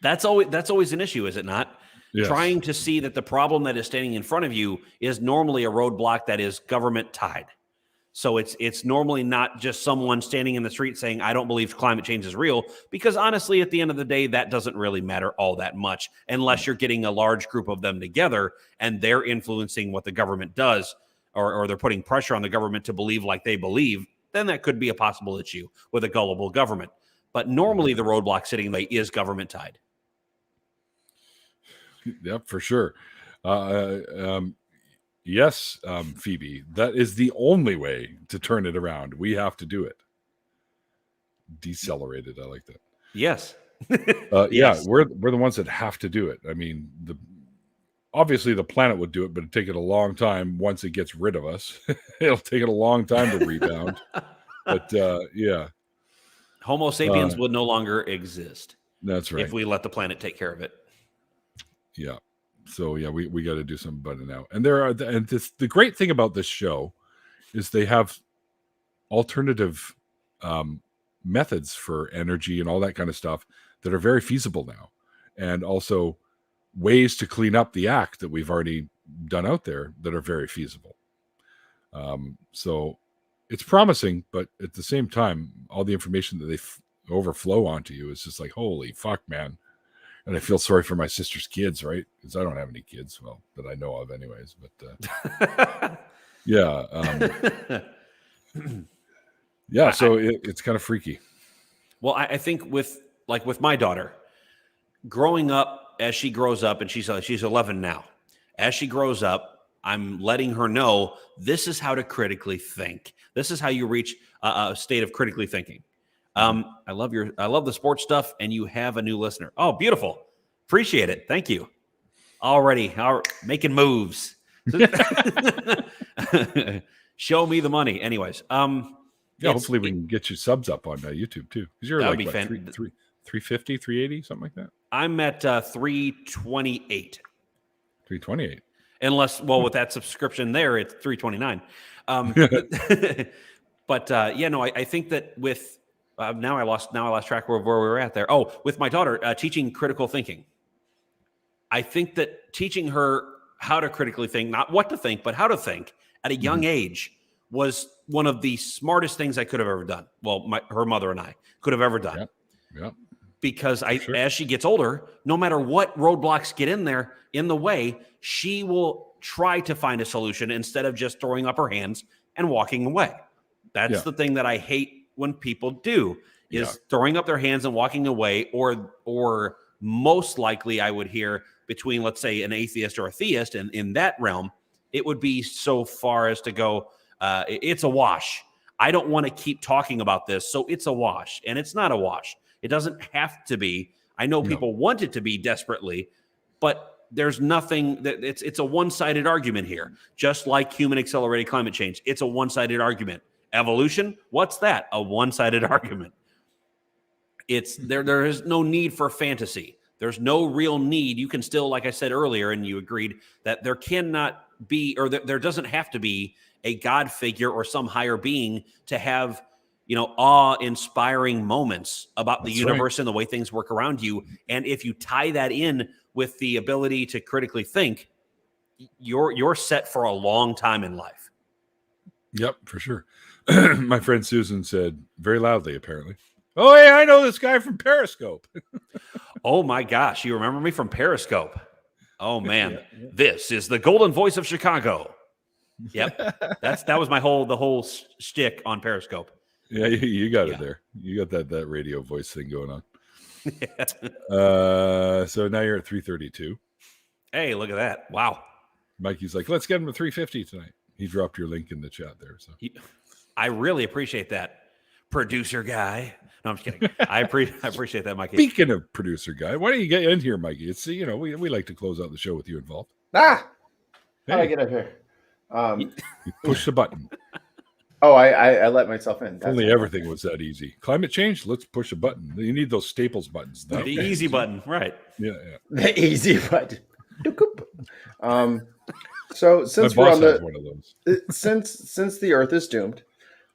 that's always an issue, is it not? Yes. Trying to see that the problem that is standing in front of you is normally a roadblock that is government tied. So it's normally not just someone standing in the street saying, I don't believe climate change is real, because honestly, at the end of the day, that doesn't really matter all that much unless you're getting a large group of them together and they're influencing what the government does, or they're putting pressure on the government to believe like they believe. Then that could be a possible issue with a gullible government. But normally the roadblock sitting in the way is government tied. Yep, for sure. Yes, Phoebe, that is the only way to turn it around. We have to do it. Decelerated. I like that. Yes. Yes. Yes. Yeah, we're the ones that have to do it. I mean, obviously the planet would do it, but it'd take it a long time once it gets rid of us. It'll take it a long time to rebound. But yeah. Homo sapiens would no longer exist. That's right. If we let the planet take care of it. Yeah. So yeah, we got to do something about it now. And the great thing about this show is they have alternative methods for energy and all that kind of stuff that are very feasible now, and also ways to clean up the act that we've already done out there that are very feasible. So it's promising, but at the same time, all the information that they overflow onto you is just like, holy fuck, man. And I feel sorry for my sister's kids, right? Because I don't have any kids, well, that I know of anyways. But yeah. Yeah, so it's kind of freaky. Well, I think with my daughter, growing up, as she grows up, and she's 11 now, as she grows up, I'm letting her know this is how to critically think. This is how you reach a state of critically thinking. I love the sports stuff, and you have a new listener. Oh, beautiful. Appreciate it. Thank you. Already making moves. Show me the money. Anyways. Yeah, hopefully we can get you subs up on YouTube too. Because you're like what, 350, 380, something like that. I'm at 328. 328. Unless, well, with that subscription there, it's 329. But yeah, no, I think that with now I lost track of where we were at there. Oh, with my daughter teaching critical thinking. I think that teaching her how to critically think, not what to think, but how to think at a young age was one of the smartest things I could have ever done. Well, her mother and I could have ever done. Yep. Because as she gets older, no matter what roadblocks get in the way, she will try to find a solution instead of just throwing up her hands and walking away. That's the thing that I hate when people do, is throwing up their hands and walking away, or most likely I would hear between, let's say, an atheist or a theist, and in that realm, it would be so far as to go, it's a wash. I don't want to keep talking about this, so it's a wash. And it's not a wash. It doesn't have to be. I know people want it to be desperately, but there's nothing that it's a one-sided argument here. Just like human accelerated climate change, it's a one-sided argument. Evolution, what's that? A one-sided argument. It's there is no need for fantasy. There's no real need. You can still, like I said earlier, and you agreed, that there cannot be, or there doesn't have to be a God figure or some higher being to have, awe-inspiring moments about the universe and the way things work around you. And if you tie that in with the ability to critically think, you're set for a long time in life. Yep, for sure. My friend Susan said very loudly, apparently, "Oh, hey, I know this guy from Periscope." Oh my gosh, you remember me from Periscope? Oh man, This is the golden voice of Chicago. Yep, that was the whole shtick on Periscope. Yeah, you got Yeah. it there. You got that radio voice thing going on. So now you're at 332. Hey, look at that. Wow. Mikey's like, let's get him to 350 tonight. He dropped your link in the chat there. So I really appreciate that, producer guy. No, I'm just kidding. I appreciate that, Mikey. Speaking of producer guy, why don't you get in here, Mikey? It's we like to close out the show with you involved. How do I Hey, get up here? you push the button. Oh, I let myself in. If only everything was that easy. Climate change, let's push a button. You need those Staples buttons. The easy button, right? Yeah. The easy button. So since My we're boss on has one of those. since the Earth is doomed,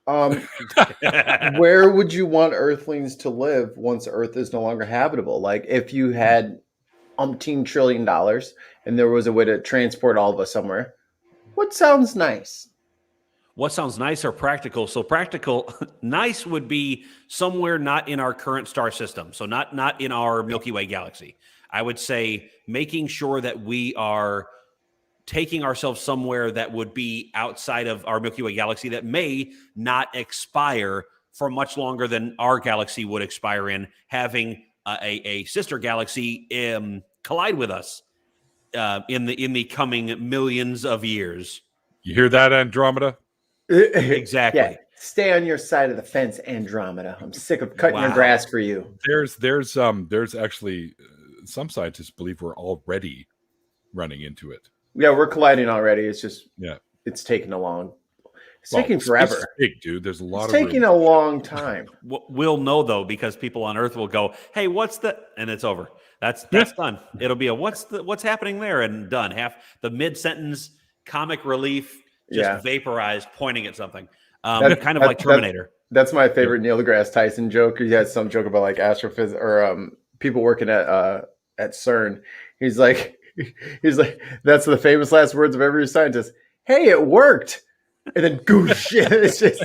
where would you want Earthlings to live once Earth is no longer habitable? Like if you had umpteen $1 trillion and there was a way to transport all of us somewhere, what sounds nice? What sounds nice or practical? So practical, nice would be somewhere not in our current star system. So not in our Milky Way galaxy. I would say making sure that we are taking ourselves somewhere that would be outside of our Milky Way galaxy that may not expire for much longer than our galaxy would expire in, having a sister galaxy collide with us in the coming millions of years. You hear that, Andromeda? Exactly. Yeah. Stay on your side of the fence, Andromeda. I'm sick of cutting your Wow. grass for you. There's actually some scientists believe we're already running into it. Yeah, we're colliding already. It's just it's taking a long. It's taking forever. It's big, dude. There's a lot It's of taking room. a long time. We'll know though, because people on Earth will go, "Hey, what's the?" and it's over. That's done. It'll be a what's happening there and done. Half the mid sentence comic relief just vaporized, pointing at something. Kind of like Terminator. That's my favorite Neil deGrasse Tyson joke. He has some joke about like astrophysics or people working at CERN. He's like, that's the famous last words of every scientist. Hey, it worked. And then goosh. It's just.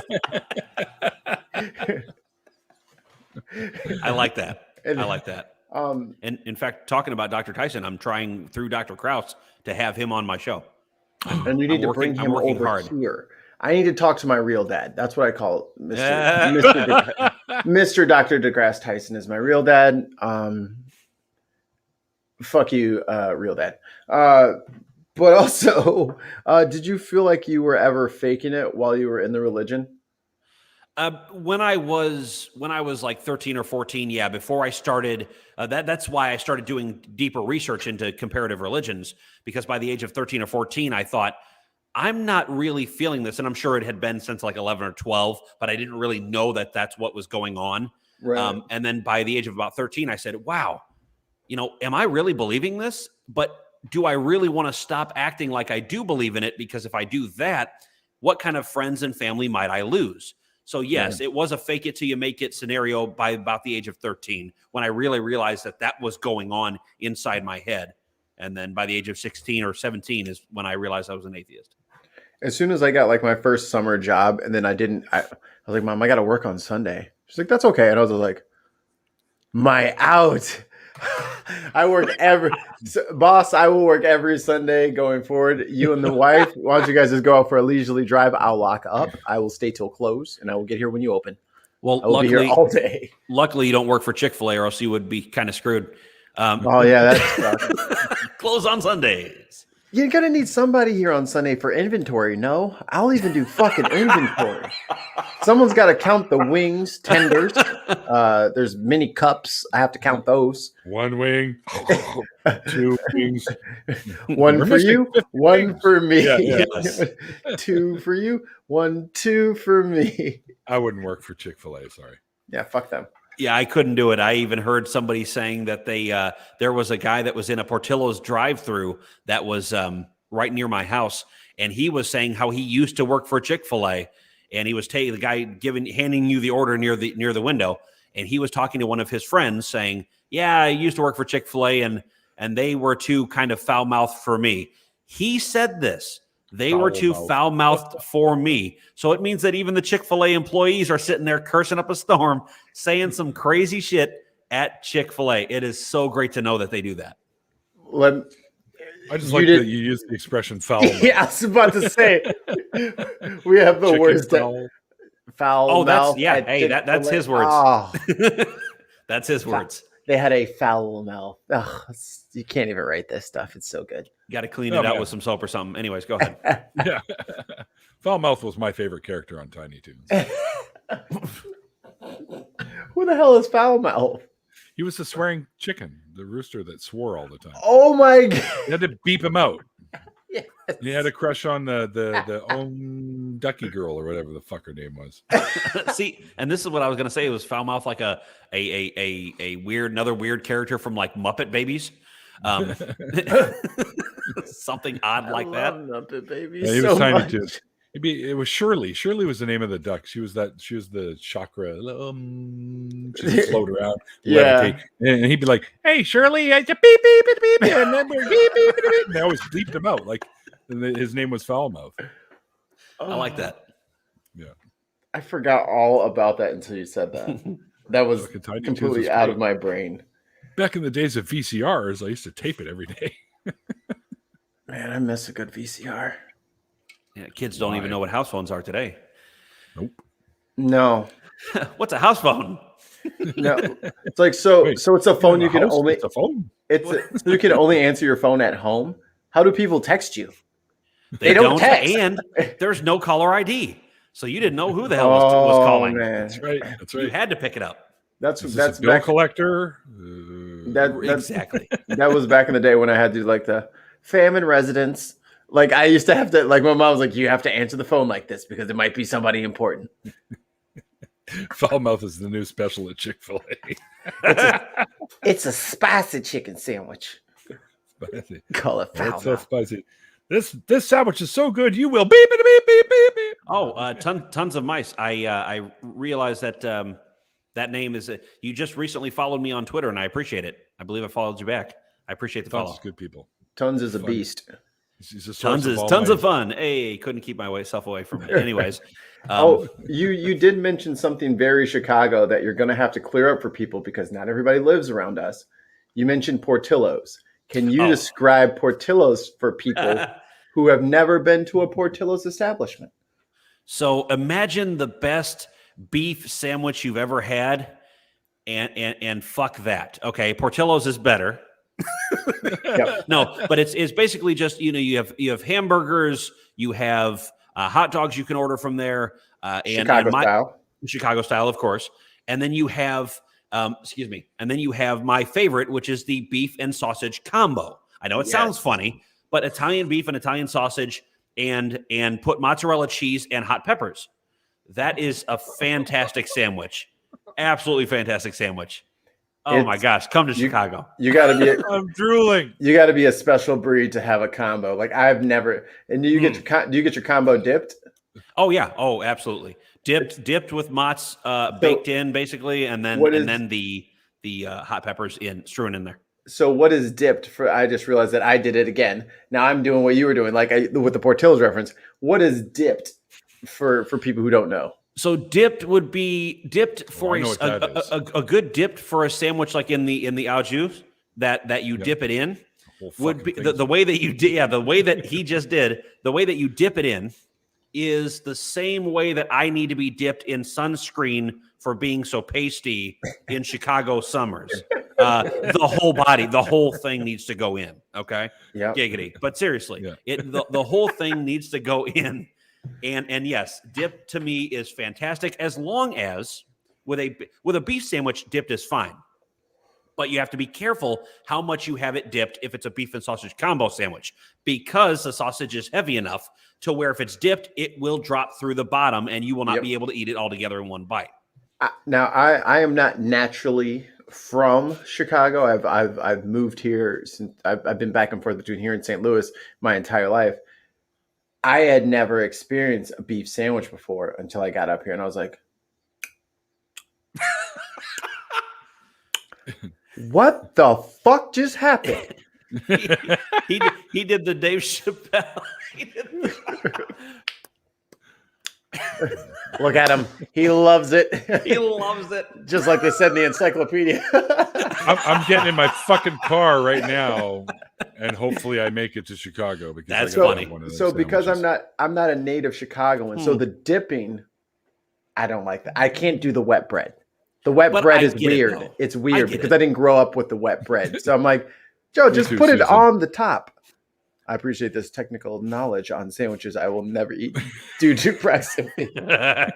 I like that. I like that. And in fact, talking about Dr. Tyson, I'm trying through Dr. Krauss to have him on my show. And you need to bring him over here. I need to talk to my real dad. That's what I call Mr. Dr. deGrasse Tyson is my real dad. Fuck you, real dad. But also, did you feel like you were ever faking it while you were in the religion? When I was like 13 or 14, yeah, before I started, that's why I started doing deeper research into comparative religions, because by the age of 13 or 14, I thought, I'm not really feeling this. And I'm sure it had been since like 11 or 12, but I didn't really know that that's what was going on. Right. And then by the age of about 13, I said, wow, am I really believing this? But do I really want to stop acting like I do believe in it? Because if I do that, what kind of friends and family might I lose? So yes, it was a fake it till you make it scenario by about the age of 13, when I really realized that was going on inside my head. And then by the age of 16 or 17 is when I realized I was an atheist. As soon as I got like my first summer job, and then I was like, Mom, I got to work on Sunday. She's like, that's okay. And I was like, my out. I work boss, I will work every Sunday going forward. You and the wife, why don't you guys just go out for a leisurely drive? I'll lock up. I will stay till close, and I will get here when you open. Well, I will be here all day. Luckily, you don't work for ChickfilA, or else you would be kind of screwed. Oh, yeah, that's close on Sundays. You're going to need somebody here on Sunday for inventory, no? I'll even do fucking inventory. Someone's got to count the wings, tenders. There's mini cups. I have to count those. One wing, two wings. One for you, one for me. Yes. Two for you, 1, 2 for me. I wouldn't work for Chick-fil-A, sorry. Yeah, fuck them. Yeah, I couldn't do it. I even heard somebody saying that there was a guy that was in a Portillos drive-through that was right near my house, and he was saying how he used to work for Chick-fil-A, and he was the guy handing you the order near the window, and he was talking to one of his friends saying, "Yeah, I used to work for Chick-fil-A, and they were too kind of foul-mouthed for me." He said this. They were too foul-mouthed for me. So it means that even the Chick-fil-A employees are sitting there cursing up a storm, saying some crazy shit at Chick-fil-A. It is so great to know that they do that. I just like that you use the expression foul. Yeah, I was about to say, we have the worst. Foul Oh, mouth. hey, that's his words. Oh, That's his words. they had a foul mouth. Oh, you can't even write this stuff. It's so good. You got to clean it out with some soap or something. Anyways, go ahead. Yeah. Foulmouth was my favorite character on Tiny Toons. Who the hell is foul mouth? He was the swearing chicken, the rooster that swore all the time. Oh my god! You had to beep him out. Yes. He had a crush on the own Ducky girl or whatever the fuck her name was. See, and this is what I was going to say. It was Foulmouth, like a another weird character from like Muppet Babies. Something odd like that. Muppet Babies. Yeah, he was Tiny Toons. It was Shirley. Shirley was the name of the duck. She was the chakra. She would float around, levitate, and he'd be like, "Hey, Shirley, beep beep beep beep," and then beep beep beep beep. And they always bleeped him out. Like his name was Foulmouth. I like that. Yeah, I forgot all about that until you said that. That was completely out of my brain. Back in the days of VCRs, I used to tape it every day. Man, I miss a good VCR. Yeah, kids don't even know what house phones are today. Nope. No. What's a house phone? No. It's like so it's a phone you can only it's a phone. so you can only answer your phone at home. How do people text you? They don't text. And there's no caller ID. So you didn't know who the hell was calling. Man. That's right. That's right. You had to pick it up. That's a bill collector. Exactly. That was back in the day when I had to do like the famine residence. Like I used to have to, like my mom was like, you have to answer the phone like this because it might be somebody important. Foulmouth is the new special at ChickfilA. It's a spicy chicken sandwich. Spicy. Call it foul. It's so spicy. This sandwich is so good. You will beep beep beep beep beep beep. Oh, tons of mice. I realized that that name is. You just recently followed me on Twitter, and I appreciate it. I believe I followed you back. I appreciate the Tons follow. of good people. Tons is a beast. Tons of fun. Hey, couldn't keep myself away from it. Anyways. You did mention something very Chicago that you're going to have to clear up for people because not everybody lives around us. You mentioned Portillos. Can you describe Portillos for people who have never been to a Portillos establishment? So imagine the best beef sandwich you've ever had, and fuck that. Okay, Portillos is better. Yep. No, but it's basically just you have hamburgers, you have hot dogs you can order from there, Chicago style, of course, and then you have and then you have my favorite, which is the beef and sausage combo. I know it sounds funny, but Italian beef and Italian sausage and put mozzarella cheese and hot peppers. That is a fantastic sandwich. Absolutely fantastic sandwich. Oh my gosh, come to Chicago. You got to be I'm drooling. You got to be a special breed to have a combo. Like I've never. And do you get your combo dipped? Oh yeah. Oh, absolutely. Dipped with mozz baked in basically, and then the hot peppers strewn in there. So what is dipped for? I just realized that I did it again. Now I'm doing what you were doing, like with the Portillos reference. What is dipped for people who don't know? So dipped would be dipped for a good dipped for a sandwich, like in the au jus that you dip it in would be the way that you did. Yeah, the way that he just did, the way that you dip it in is the same way that I need to be dipped in sunscreen for being so pasty in Chicago summers. The whole body, the whole thing needs to go in. Okay. Yeah. Giggity. But seriously, the whole thing needs to go in. And yes, dip to me is fantastic as long as with a beef sandwich, dipped is fine. But you have to be careful how much you have it dipped if it's a beef and sausage combo sandwich, because the sausage is heavy enough to where if it's dipped, it will drop through the bottom and you will not be able to eat it all together in one bite. Now, I am not naturally from Chicago. I've moved here since I've been back and forth between here and St. Louis my entire life. I had never experienced a beef sandwich before until I got up here, and I was like, what the fuck just happened? He did the Dave Chappelle. Look at him. He loves it. He loves it. Just like they said in the encyclopedia. I'm getting in my fucking car right now, and hopefully I make it to Chicago because that's funny. So because I'm not a native Chicagoan, so the dipping I don't like that. I can't do the wet bread. The wet But bread I is get it, weird. though. It's I weird get because it. I didn't grow up with the wet bread. So I'm like, Joe, Me just too, put it Susan. on the top. I appreciate this technical knowledge on sandwiches I will never eat due to proximity. I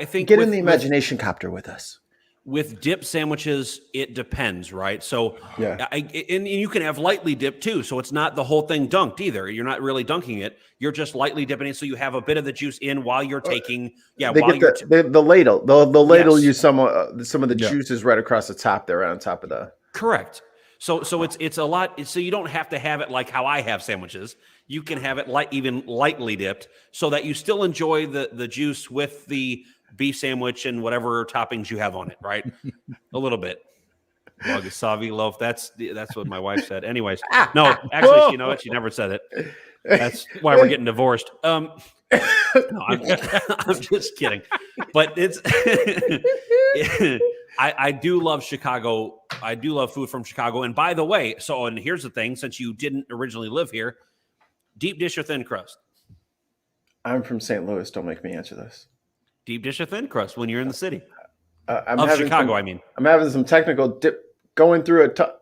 think Get in the imagination copter with us. with dip sandwiches, it depends, right? So, Yeah. and you can have lightly dipped too. So it's not the whole thing dunked either. You're not really dunking it. You're just lightly dipping it, so you have a bit of the juice in while you're taking. Yeah, They while get you're the ladle. The ladle Yes. use some of the Yeah. juices right across the top there, on top of the. correct. So it's a lot. So you don't have to have it like how I have sandwiches. You can have it even lightly dipped, so that you still enjoy the juice with the beef sandwich and whatever toppings you have on it, right? A little bit. Wasabi loaf. That's what my wife said. Anyways, no, actually, you know what? She never said it. That's why we're getting divorced. No, I'm just kidding. But it's I do love Chicago. I do love food from Chicago. And by the way, and here's the thing: since you didn't originally live here, deep dish or thin crust? I'm from St. Louis. Don't make me answer this. Deep dish or thin crust when you're in the city I'm of having Chicago. some- I mean, I'm having some technical dip going through a.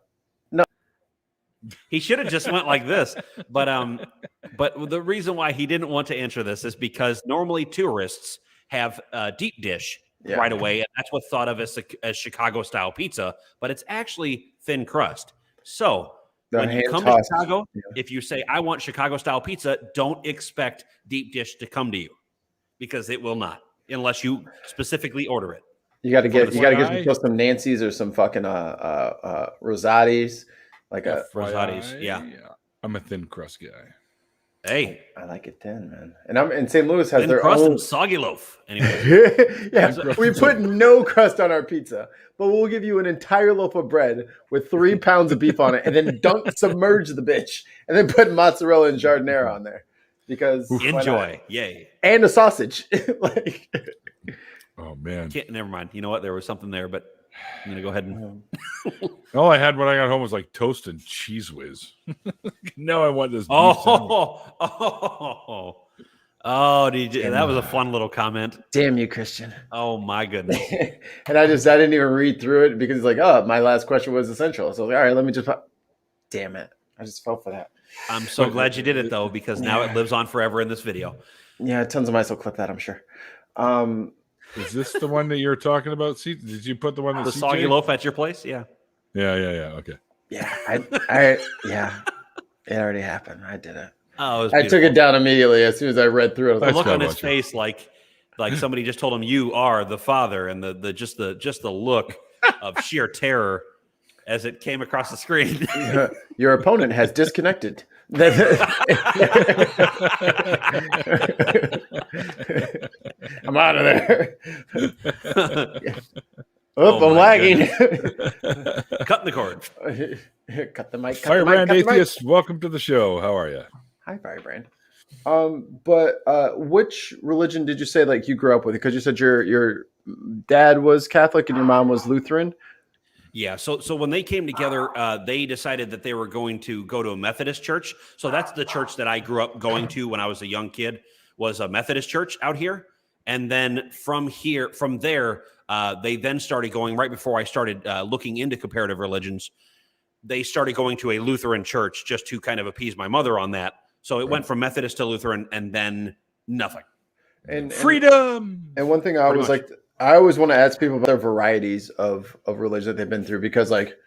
he should have just went like this. But the reason why he didn't want to answer this is because normally tourists have deep dish Yeah. right away, and that's what's thought of as Chicago style pizza. But it's actually thin crust. So The when you hand come tossed. to Chicago, Yeah. if you say I want Chicago style pizza, don't expect deep dish to come to you, because it will not, unless you specifically order it. You got to get FYI. yourself some Nancy's or some fucking Rosati's, like a. Rosati's, yeah. I'm a thin crust guy. Hey, I like it thin, man. And I'm in St. Louis has thin their crust own. and soggy loaf. Anyway, Yeah, we put no crust on our pizza, but we'll give you an entire loaf of bread with 3 pounds of beef on it, and then submerge the bitch, and then put mozzarella and giardiniera on there because why not? enjoy. Yay. And a sausage. Like, Oh man. Never mind. You know what? There was something there, but I'm going to go ahead and. All I had when I got home was like toast and cheese whiz. Now I want this. beef sandwich. That was a fun little comment. damn you, Christian. Oh, my goodness. And I didn't even read through it because it's like, oh, my last question was essential. So I was like, all right, let me just. Damn it! I just fell for that. I'm so glad you did it, though, because now it lives on forever in this video. Yeah, tons of mice will clip that, I'm sure. Is this the one that you're talking about? See, did you put the one that The soggy loaf at your place? Yeah. Yeah. Okay. Yeah, yeah, it already happened. I did it. Oh, it was I took beautiful. it down immediately as soon as I read through it. I was The like, look gotta on his watch it. face, like somebody just told him, "You are the Father," and the look of sheer terror as it came across the screen. your opponent has disconnected. I'm out of there. Oh, I'm my lagging. Cutting the cord. Cut the mic. Firebrand cut the mic. Atheist, welcome to the show. How are you? Hi, Firebrand. But which religion did you say like you grew up with? Because you said your dad was Catholic and your mom was Lutheran. Yeah. So when they came together, they decided that they were going to go to a Methodist church. So that's the church that I grew up going to when I was a young kid, was a Methodist church out here. And then from there, they then started going, right before I started looking into comparative religions, they started going to a Lutheran church just to kind of appease my mother on that. So it went from Methodist to Lutheran and then nothing. And Freedom. And one thing I Pretty always much. like, I always want to ask people about their varieties of religion that they've been through, because like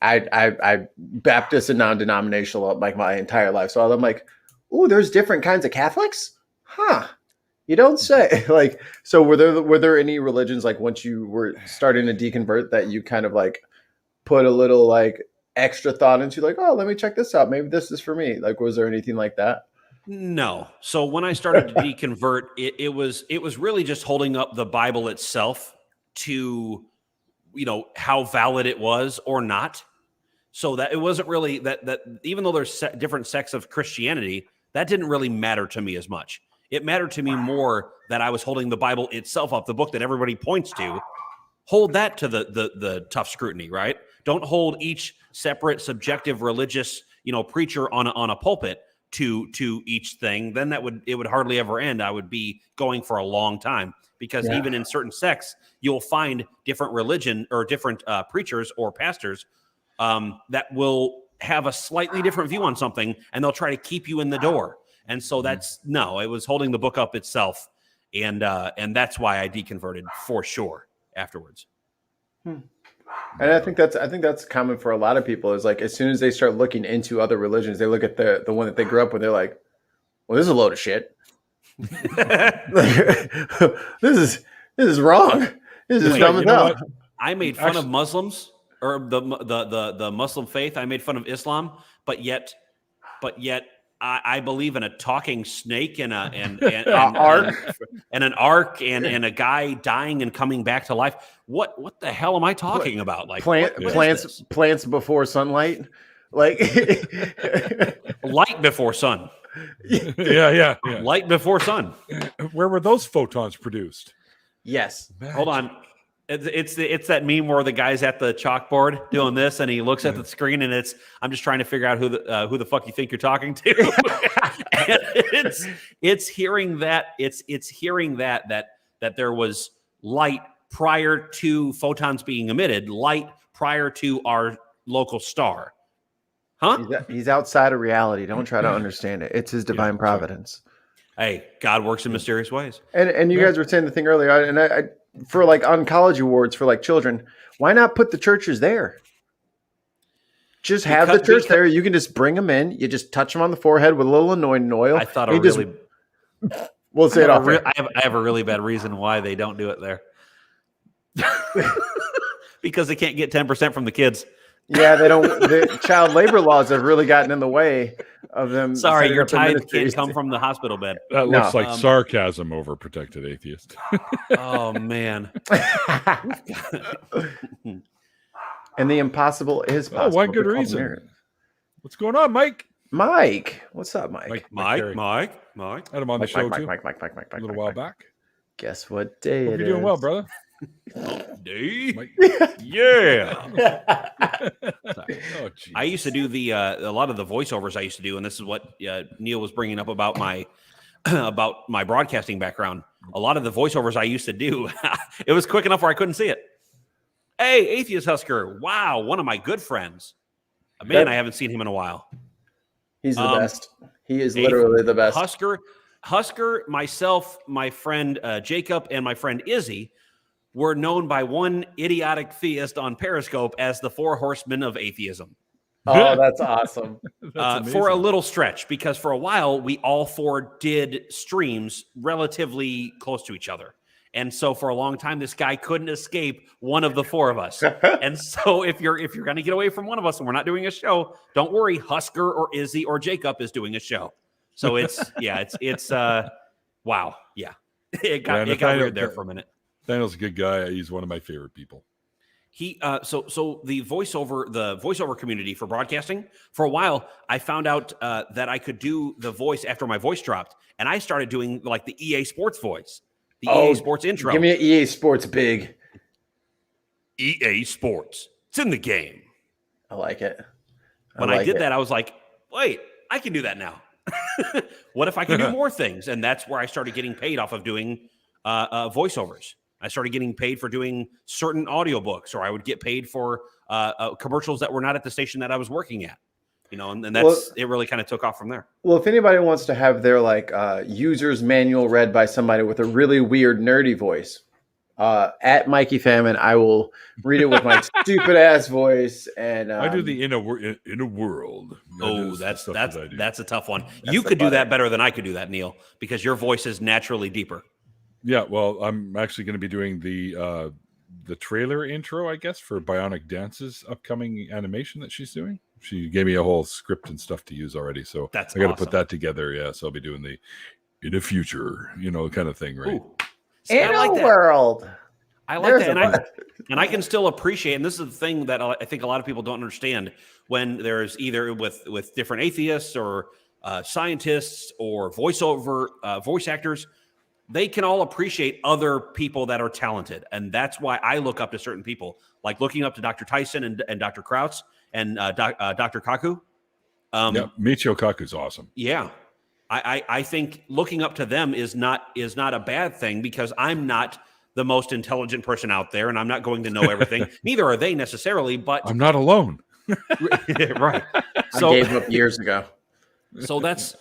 I Baptist and non-denominational like my entire life. So I'm like, ooh, there's different kinds of Catholics? Huh. You don't say. Like, so were there any religions like once you were starting to deconvert that you kind of like put a little like extra thought into, like, oh, let me check this out. Maybe this is for me. Like, was there anything like that? No. So when I started to deconvert, it was really just holding up the Bible itself to, how valid it was or not. So that it wasn't really that even though there's different sects of Christianity, that didn't really matter to me as much. It mattered to me more that I was holding the Bible itself up, the book that everybody points to. Hold that to the tough scrutiny, right? Don't hold each separate subjective religious, preacher on a pulpit, to each thing, then it would hardly ever end. I would be going for a long time, because even in certain sects, you'll find different religion or different preachers or pastors that will have a slightly different view on something, and they'll try to keep you in the door. And so it was holding the book up itself. And that's why I deconverted for sure afterwards. And I think that's common for a lot of people, is like, as soon as they start looking into other religions, they look at the one that they grew up with, they're like, well, this is a load of shit. This is wrong. This is dumb as hell. I made fun of Muslims, or the Muslim faith. I made fun of Islam, but yet I believe in a talking snake and an ark and a guy dying and coming back to life. What the hell am I talking about? Like plants before sunlight, like light before sun. Yeah. Light before sun. Where were those photons produced? Yes. Hold on. It's that meme where the guy's at the chalkboard doing this, and he looks at the screen, and I'm just trying to figure out who the fuck you think you're talking to. And it's hearing that there was light prior to photons being emitted, light prior to our local star. Huh? He's outside of reality. Don't try to understand it. It's his divine providence. Hey, God works in mysterious ways. And you guys were saying the thing earlier, and I for like on college awards for like children, why not put the churches there? Just have the church there. You can just bring them in. You just touch them on the forehead with a little anointing oil. I thought we'll say it off. I have a really bad reason why they don't do it there. Because they can't get 10% from the kids. Yeah, they don't. The child labor laws have really gotten in the way of them. Sorry, your tithe can't come from the hospital bed. That looks like sarcasm over protected atheist. Oh man. And the impossible is possible. Oh, one good reason. What's going on, Mike? Mike, what's up, Mike? Mike. I had him on the show too. Mike, a little while back. Guess what day Hope it you're is? doing well, brother. D? Mike. Yeah. Oh, I used to do a lot of the voiceovers I used to do, and this is what Neil was bringing up about my about my broadcasting background. A lot of the voiceovers I used to do, it was quick enough where I couldn't see it. Hey, Atheist Husker. Wow, one of my good friends. Man, I haven't seen him in a while. He's the best. He is literally the best. Husker, myself, my friend Jacob, and my friend Izzy were known by one idiotic theist on Periscope as the 4 horsemen of atheism. Oh, that's awesome. For a little stretch, because for a while, we all 4 did streams relatively close to each other. And so for a long time, this guy couldn't escape one of the 4 of us. And so if you're going to get away from one of us and we're not doing a show, don't worry. Husker or Izzy or Jacob is doing a show. So it's wow. Yeah. It got weird there for a minute. Daniel's a good guy. He's one of my favorite people. He so the voiceover community for broadcasting, for a while, I found out that I could do the voice after my voice dropped, and I started doing like the EA Sports voice, EA Sports intro. Give me an EA Sports big. EA Sports. It's in the game. I like it. When I did that, I was like, wait, I can do that now. What if I can do more things? And that's where I started getting paid off of doing voiceovers. I started getting paid for doing certain audiobooks, or I would get paid for commercials that were not at the station that I was working at. And that's it really kind of took off from there. Well, if anybody wants to have their user's manual read by somebody with a really weird, nerdy voice, at Mikey Famine, I will read it with my stupid ass voice. And I do the in a world. That's a tough one. You could do that better than I could do that, Neil, because your voice is naturally deeper. Yeah, well, I'm actually going to be doing the trailer intro, I guess, for Bionic Dance's upcoming animation that she's doing. She gave me a whole script and stuff to use already, so I got to put that together. Yeah, so I'll be doing the in the future, kind of thing, right? In a world. I like that, and I can still appreciate. And this is the thing that I think a lot of people don't understand when there's either with different atheists or scientists or voice actors. They can all appreciate other people that are talented. And that's why I look up to certain people, like looking up to Dr. Tyson and Dr. Krauss and Dr. Kaku. Michio Kaku's awesome. Yeah. I think looking up to them is not a bad thing, because I'm not the most intelligent person out there, and I'm not going to know everything. Neither are they necessarily, but I'm not alone. right. So, I gave up years ago. So that's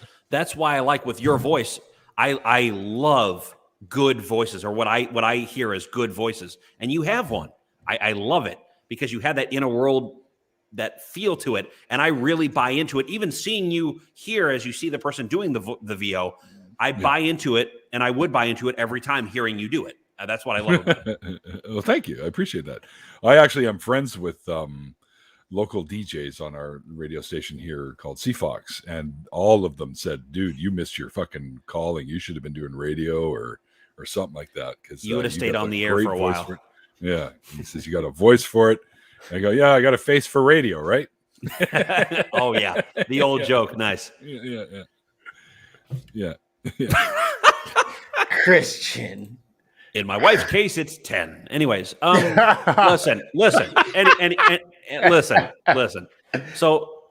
why I like with your voice. I love good voices, or what I hear as good voices, and you have one. I love it because you have that inner world, that feel to it, and I really buy into it. Even seeing you here as you see the person doing the VO, I buy into it, and I would buy into it every time hearing you do it. That's what I love about it. Well, thank you. I appreciate that. I actually am friends with local DJs on our radio station here called CFox, and all of them said, "Dude, you missed your fucking calling. You should have been doing radio or something like that." Because you would have stayed on the air for a while. Yeah, he says you got a voice for it. I go, yeah, I got a face for radio, right? Oh yeah, the old joke. Nice. Yeah. Christian. In my wife's case, it's 10. Anyways, listen, and listen. So,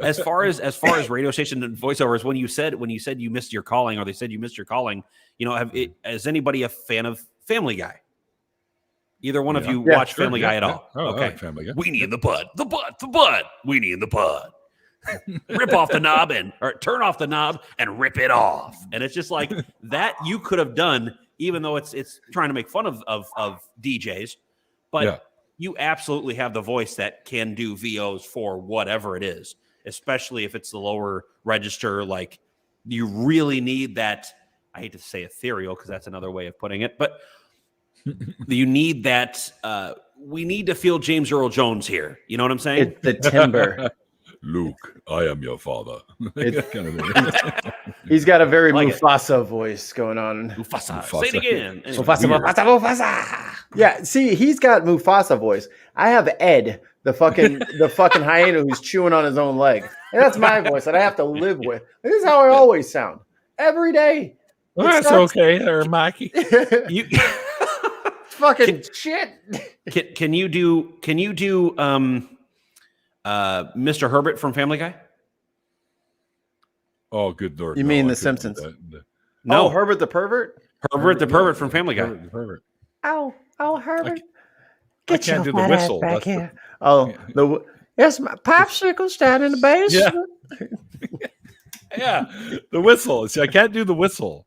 as far as radio station and voiceovers, when you said you missed your calling, or they said you missed your calling, is anybody a fan of Family Guy? Either one of you watch Family Guy at all? Oh, okay. Family Guy. Weenie in the bud. The bud. Weenie in the bud. Rip off the knob or turn off the knob and rip it off. And it's just like that you could have done, even though it's trying to make fun of DJs. But you absolutely have the voice that can do VOs for whatever it is, especially if it's the lower register. Like, you really need that. I hate to say ethereal, because that's another way of putting it, but you need that. We need to feel James Earl Jones here. You know what I'm saying? It's the timbre. Luke, I am your father. He's got a very Mufasa voice going on. Mufasa. Say it again. Anyway. Mufasa. Yeah, see, he's got Mufasa voice. I have Ed, the fucking hyena who's chewing on his own leg. And that's my voice that I have to live with. This is how I always sound every day. Well, that's okay, there, Mikey. Fucking shit. Can you do Mr. Herbert from Family Guy? Oh, good Lord. You mean The Simpsons? No. Oh, Herbert the Pervert? Herbert the Pervert from Family Guy. Herbert the Pervert. Oh, Herbert. I can't do the whistle. Back here. Oh, yes, my popsicle's down in the basement. Yeah, the whistle. See, I can't do the whistle.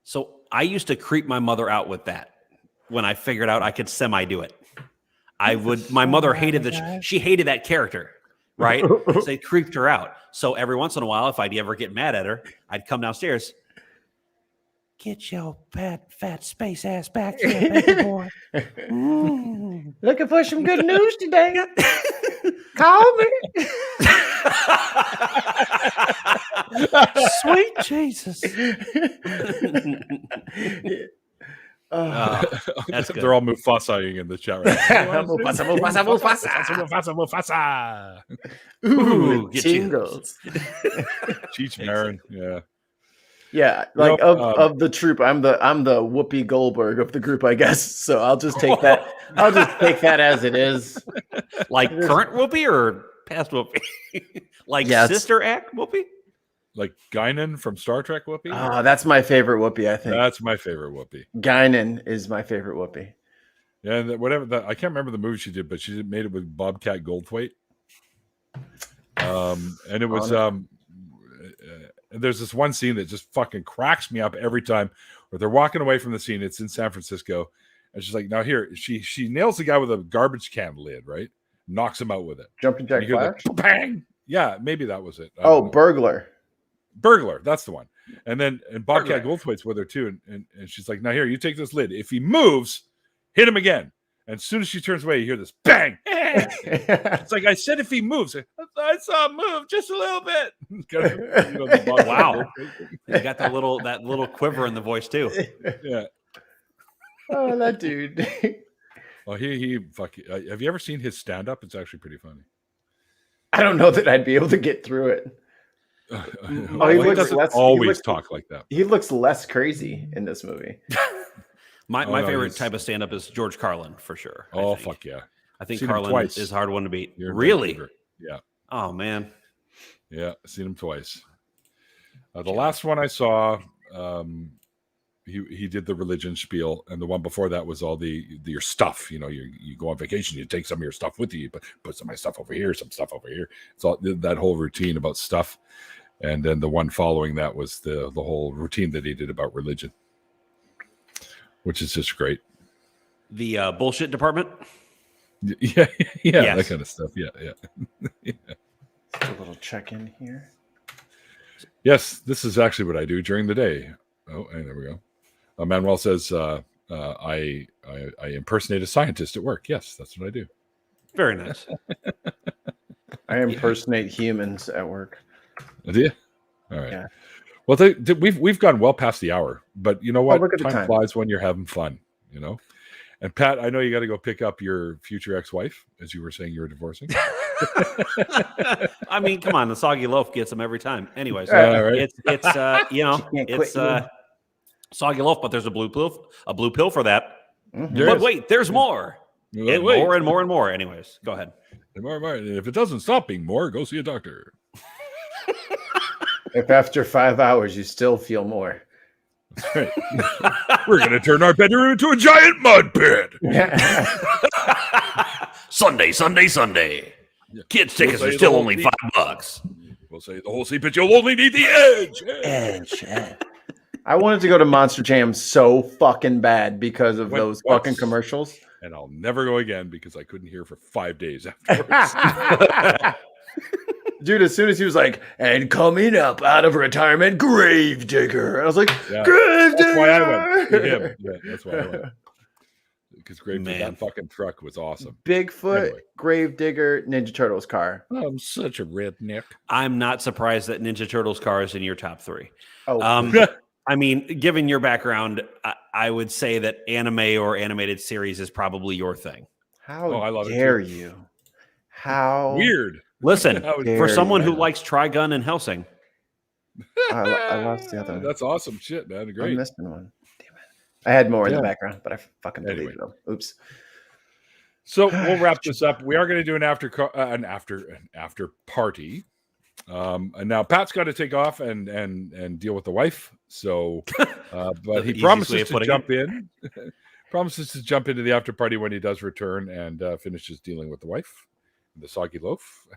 So I used to creep my mother out with that when I figured out I could semi-do it. My mother hated she hated that character, right? So they creeped her out. So every once in a while, if I'd ever get mad at her, I'd come downstairs. Get your fat space ass back here, baby boy. Looking for some good news today. Call me. Sweet Jesus. That's good. They're all Mufasa-ing in the chat right now. Mufasa. Ooh, jingles. Cheech Marin, yeah. Yeah, like of the troop, I'm the Whoopi Goldberg of the group, I guess. So I'll just take that. I'll just take that as it is. Like current Whoopi or past Whoopi? Like Sister Act Whoopi? Like Guinan from Star Trek Whoopi? Oh, that's my favorite Whoopi, I think. That's my favorite Whoopi. Guinan is my favorite Whoopi. Yeah, and I can't remember the movie she did, but she made it with Bobcat Goldthwait. And it was there's this one scene that just fucking cracks me up every time, where they're walking away from the scene. It's in San Francisco, and she's like, "Now here," she nails the guy with a garbage can lid, right? Knocks him out with it. Jumping Jack Flash? Bang! Yeah, maybe that was it. Oh, Burglar, that's the one. And Bobcat Goldthwait's with her too, and she's like, "Now here, you take this lid. If he moves, hit him again." And as soon as she turns away, you hear this bang. It's like, I said, if he moves, I saw him move just a little bit. Wow, you got that little quiver in the voice too. Yeah. Oh, that dude. Well, he have you ever seen his stand up? It's actually pretty funny. I don't know that I'd be able to get through it. He doesn't always talk like that. He looks less crazy in this movie. My favorite type of stand-up is George Carlin, for sure. Oh, fuck yeah. I think Carlin is a hard one to beat. Really? Yeah. Oh, man. Yeah, seen him twice. The last one I saw, he did the religion spiel, and the one before that was all your stuff. You go on vacation, you take some of your stuff with you, but put some of my stuff over here, some stuff over here. It's all that whole routine about stuff. And then the one following that was the whole routine that he did about religion, which is just great. The bullshit department. Yeah, yes. That kind of stuff. Yeah. A little check-in here. Yes, this is actually what I do during the day. Oh, and there we go. Manuel says, I impersonate a scientist at work. Yes, that's what I do. Very nice. I impersonate humans at work. Do you? All right. Yeah. Well, we've gone well past the hour, but you know what? Look at the time. Flies when you're having fun, And Pat, I know you got to go pick up your future ex-wife, as you were saying you were divorcing. I mean, come on, the soggy loaf gets them every time. Anyways, right. it's soggy loaf, but there's a blue pill for that. Mm-hmm. But wait, there's more. Wait. More and more and more. Anyways, go ahead. And more. And if it doesn't stop being more, go see a doctor. If after 5 hours you still feel more. That's right. We're going to turn our bedroom into a giant mud pit. Sunday. Yeah. Kids' tickets are still only $5. We'll say the whole seat, but you'll only need the edge. I wanted to go to Monster Jam so fucking bad because of those fucking commercials. And I'll never go again because I couldn't hear for 5 days afterwards. Dude, as soon as he was like, and coming up out of retirement, Gravedigger. I was like, Gravedigger. That's why I went to him. Yeah, that's why I went. Because Gravedigger, that fucking truck was awesome. Bigfoot, Gravedigger, Ninja Turtles car. I'm such a redneck. I'm not surprised that Ninja Turtles car is in your top 3. Oh, I mean, given your background, I would say that anime or animated series is probably your thing. How dare you? How weird. Listen, for someone who likes Trigun and Hellsing. I lost the other one. That's awesome shit, man. Great. I'm missing one. Damn it. I had more in the background, but I fucking deleted them. Oops. So we'll wrap this up. We are going to do an after party. And now Pat's got to take off and deal with the wife. So, but he promises to jump in. Promises to jump into the after party when he does return and finishes dealing with the wife. The soggy loaf.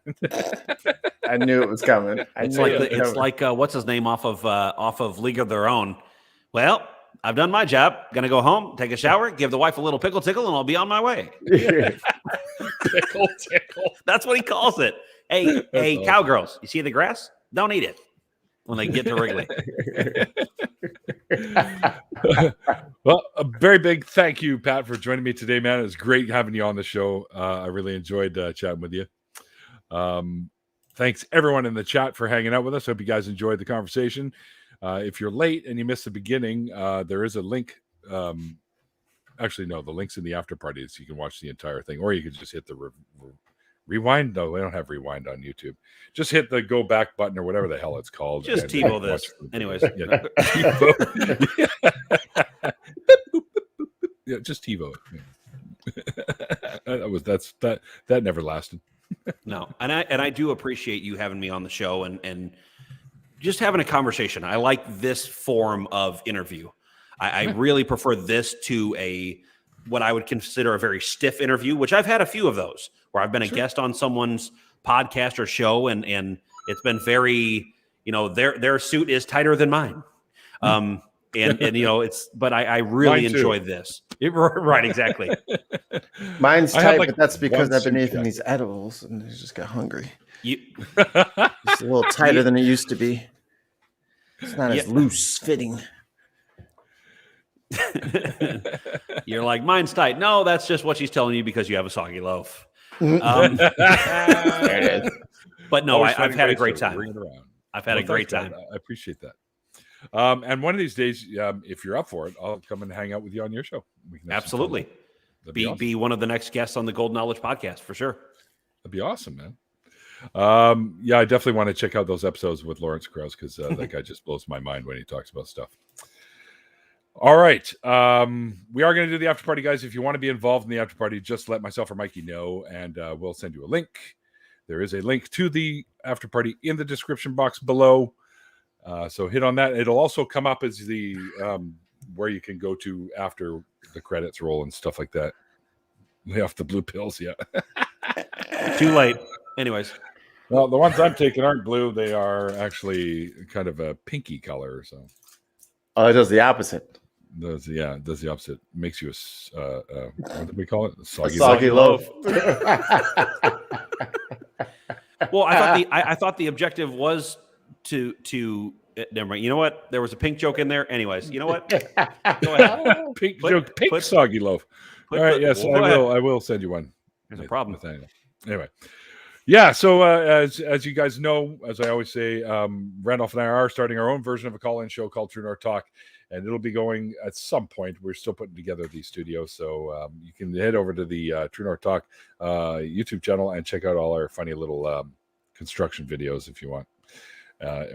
I knew it was coming. It's like what's his name off of League of Their Own. Well, I've done my job. Gonna go home, take a shower, give the wife a little pickle tickle, and I'll be on my way. Pickle tickle. That's what he calls it. Hey, awesome. Cowgirls, you see the grass? Don't eat it when they get to Wrigley. Well, a very big thank you, Pat, for joining me today, man. It was great having you on the show. I really enjoyed chatting with you. Thanks, everyone in the chat, for hanging out with us. Hope you guys enjoyed the conversation. If you're late and you missed the beginning, there is a link. Actually, no, the link's in the after party, so you can watch the entire thing, or you can just hit the rewind. No, we don't have rewind on YouTube. Just hit the go back button or whatever the hell it's called. Just TiVo this. Anyways. Yeah, yeah, just TiVo it. That never lasted. No, and I do appreciate you having me on the show and just having a conversation. I like this form of interview. I really prefer this to what I would consider a very stiff interview, which I've had a few of those where I've been a guest on someone's podcast or show, and it's been very, their suit is tighter than mine. And but I really enjoy this. Right, exactly. Mine's tight, but that's because I've been eating these edibles and I just got hungry. It's a little tighter than it used to be. It's not as loose fitting. You're like, mine's tight. No, that's just what she's telling you because you have a soggy loaf. There it is. But no, I've had a great time. I've had a great time. I appreciate that. And one of these days, if you're up for it, I'll come and hang out with you on your show. Absolutely. Be one of the next guests on the Gold Knowledge podcast for sure. That'd be awesome, man. I definitely want to check out those episodes with Lawrence Krauss because that guy just blows my mind when he talks about stuff. All right. We are going to do the after party, guys. If you want to be involved in the after party, just let myself or Mikey know, and we'll send you a link. There is a link to the after party in the description box below. So hit on that. It'll also come up as the where you can go to after the credits roll and stuff like that. Lay off the blue pills, yeah. Too late. Anyways. Well, the ones I'm taking aren't blue. They are actually kind of a pinky color. So, Oh, it does the opposite. it does the opposite. Makes you what do we call it? Soggy loaf. Well, I thought the objective was to never mind. You know what? There was a pink joke in there. Anyways, you know what? Go ahead. Pink soggy loaf. All right, yes, I will send you one. There's a problem. Anyway. Yeah, so as you guys know, as I always say, Randolph and I are starting our own version of a call-in show called True North Talk, and it'll be going at some point. We're still putting together these studios, so you can head over to the True North Talk YouTube channel and check out all our funny little construction videos if you want.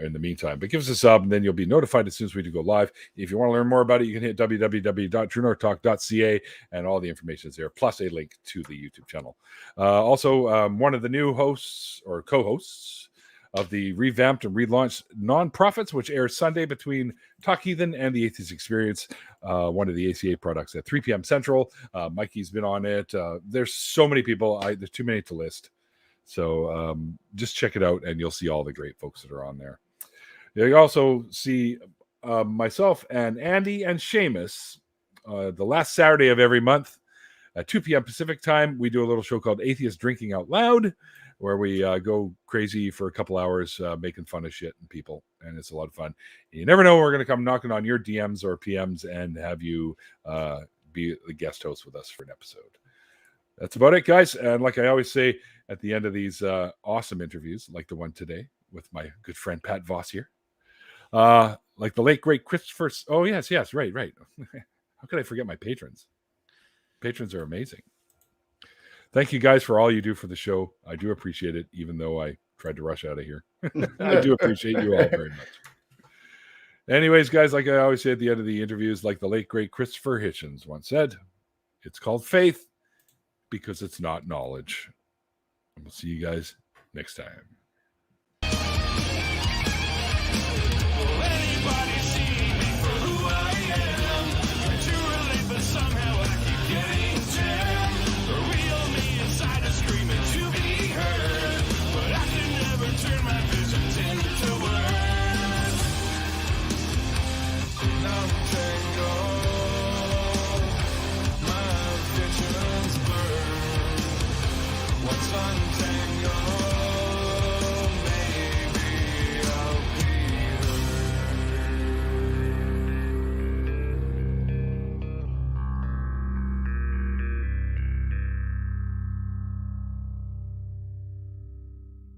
In the meantime, but give us a sub and then you'll be notified as soon as we do go live. If you want to learn more about it, you can hit www.truenorthtalk.ca and all the information is there, plus a link to the YouTube channel. Also, one of the new hosts or co-hosts of the revamped and relaunched Nonprofits, which airs Sunday between Talk Heathen and the Atheist Experience, one of the ACA products at 3 p.m. Central. Mikey's been on it. There's so many people. There's too many to list. So just check it out and you'll see all the great folks that are on there. You also see myself and Andy and Seamus the last Saturday of every month at 2 p.m. Pacific time. We do a little show called Atheist Drinking Out Loud, where we go crazy for a couple hours making fun of shit and people. And it's a lot of fun. You never know, we're going to come knocking on your DMs or PMs and have you be the guest host with us for an episode. That's about it, guys. And like I always say at the end of these awesome interviews, like the one today with my good friend Pat Voss here, like the late, great Christopher. Oh, yes, right. How could I forget my patrons? Patrons are amazing. Thank you, guys, for all you do for the show. I do appreciate it, even though I tried to rush out of here. I do appreciate you all very much. Anyways, guys, like I always say at the end of the interviews, like the late, great Christopher Hitchens once said, it's called faith because it's not knowledge. And we'll see you guys next time. What's untangled?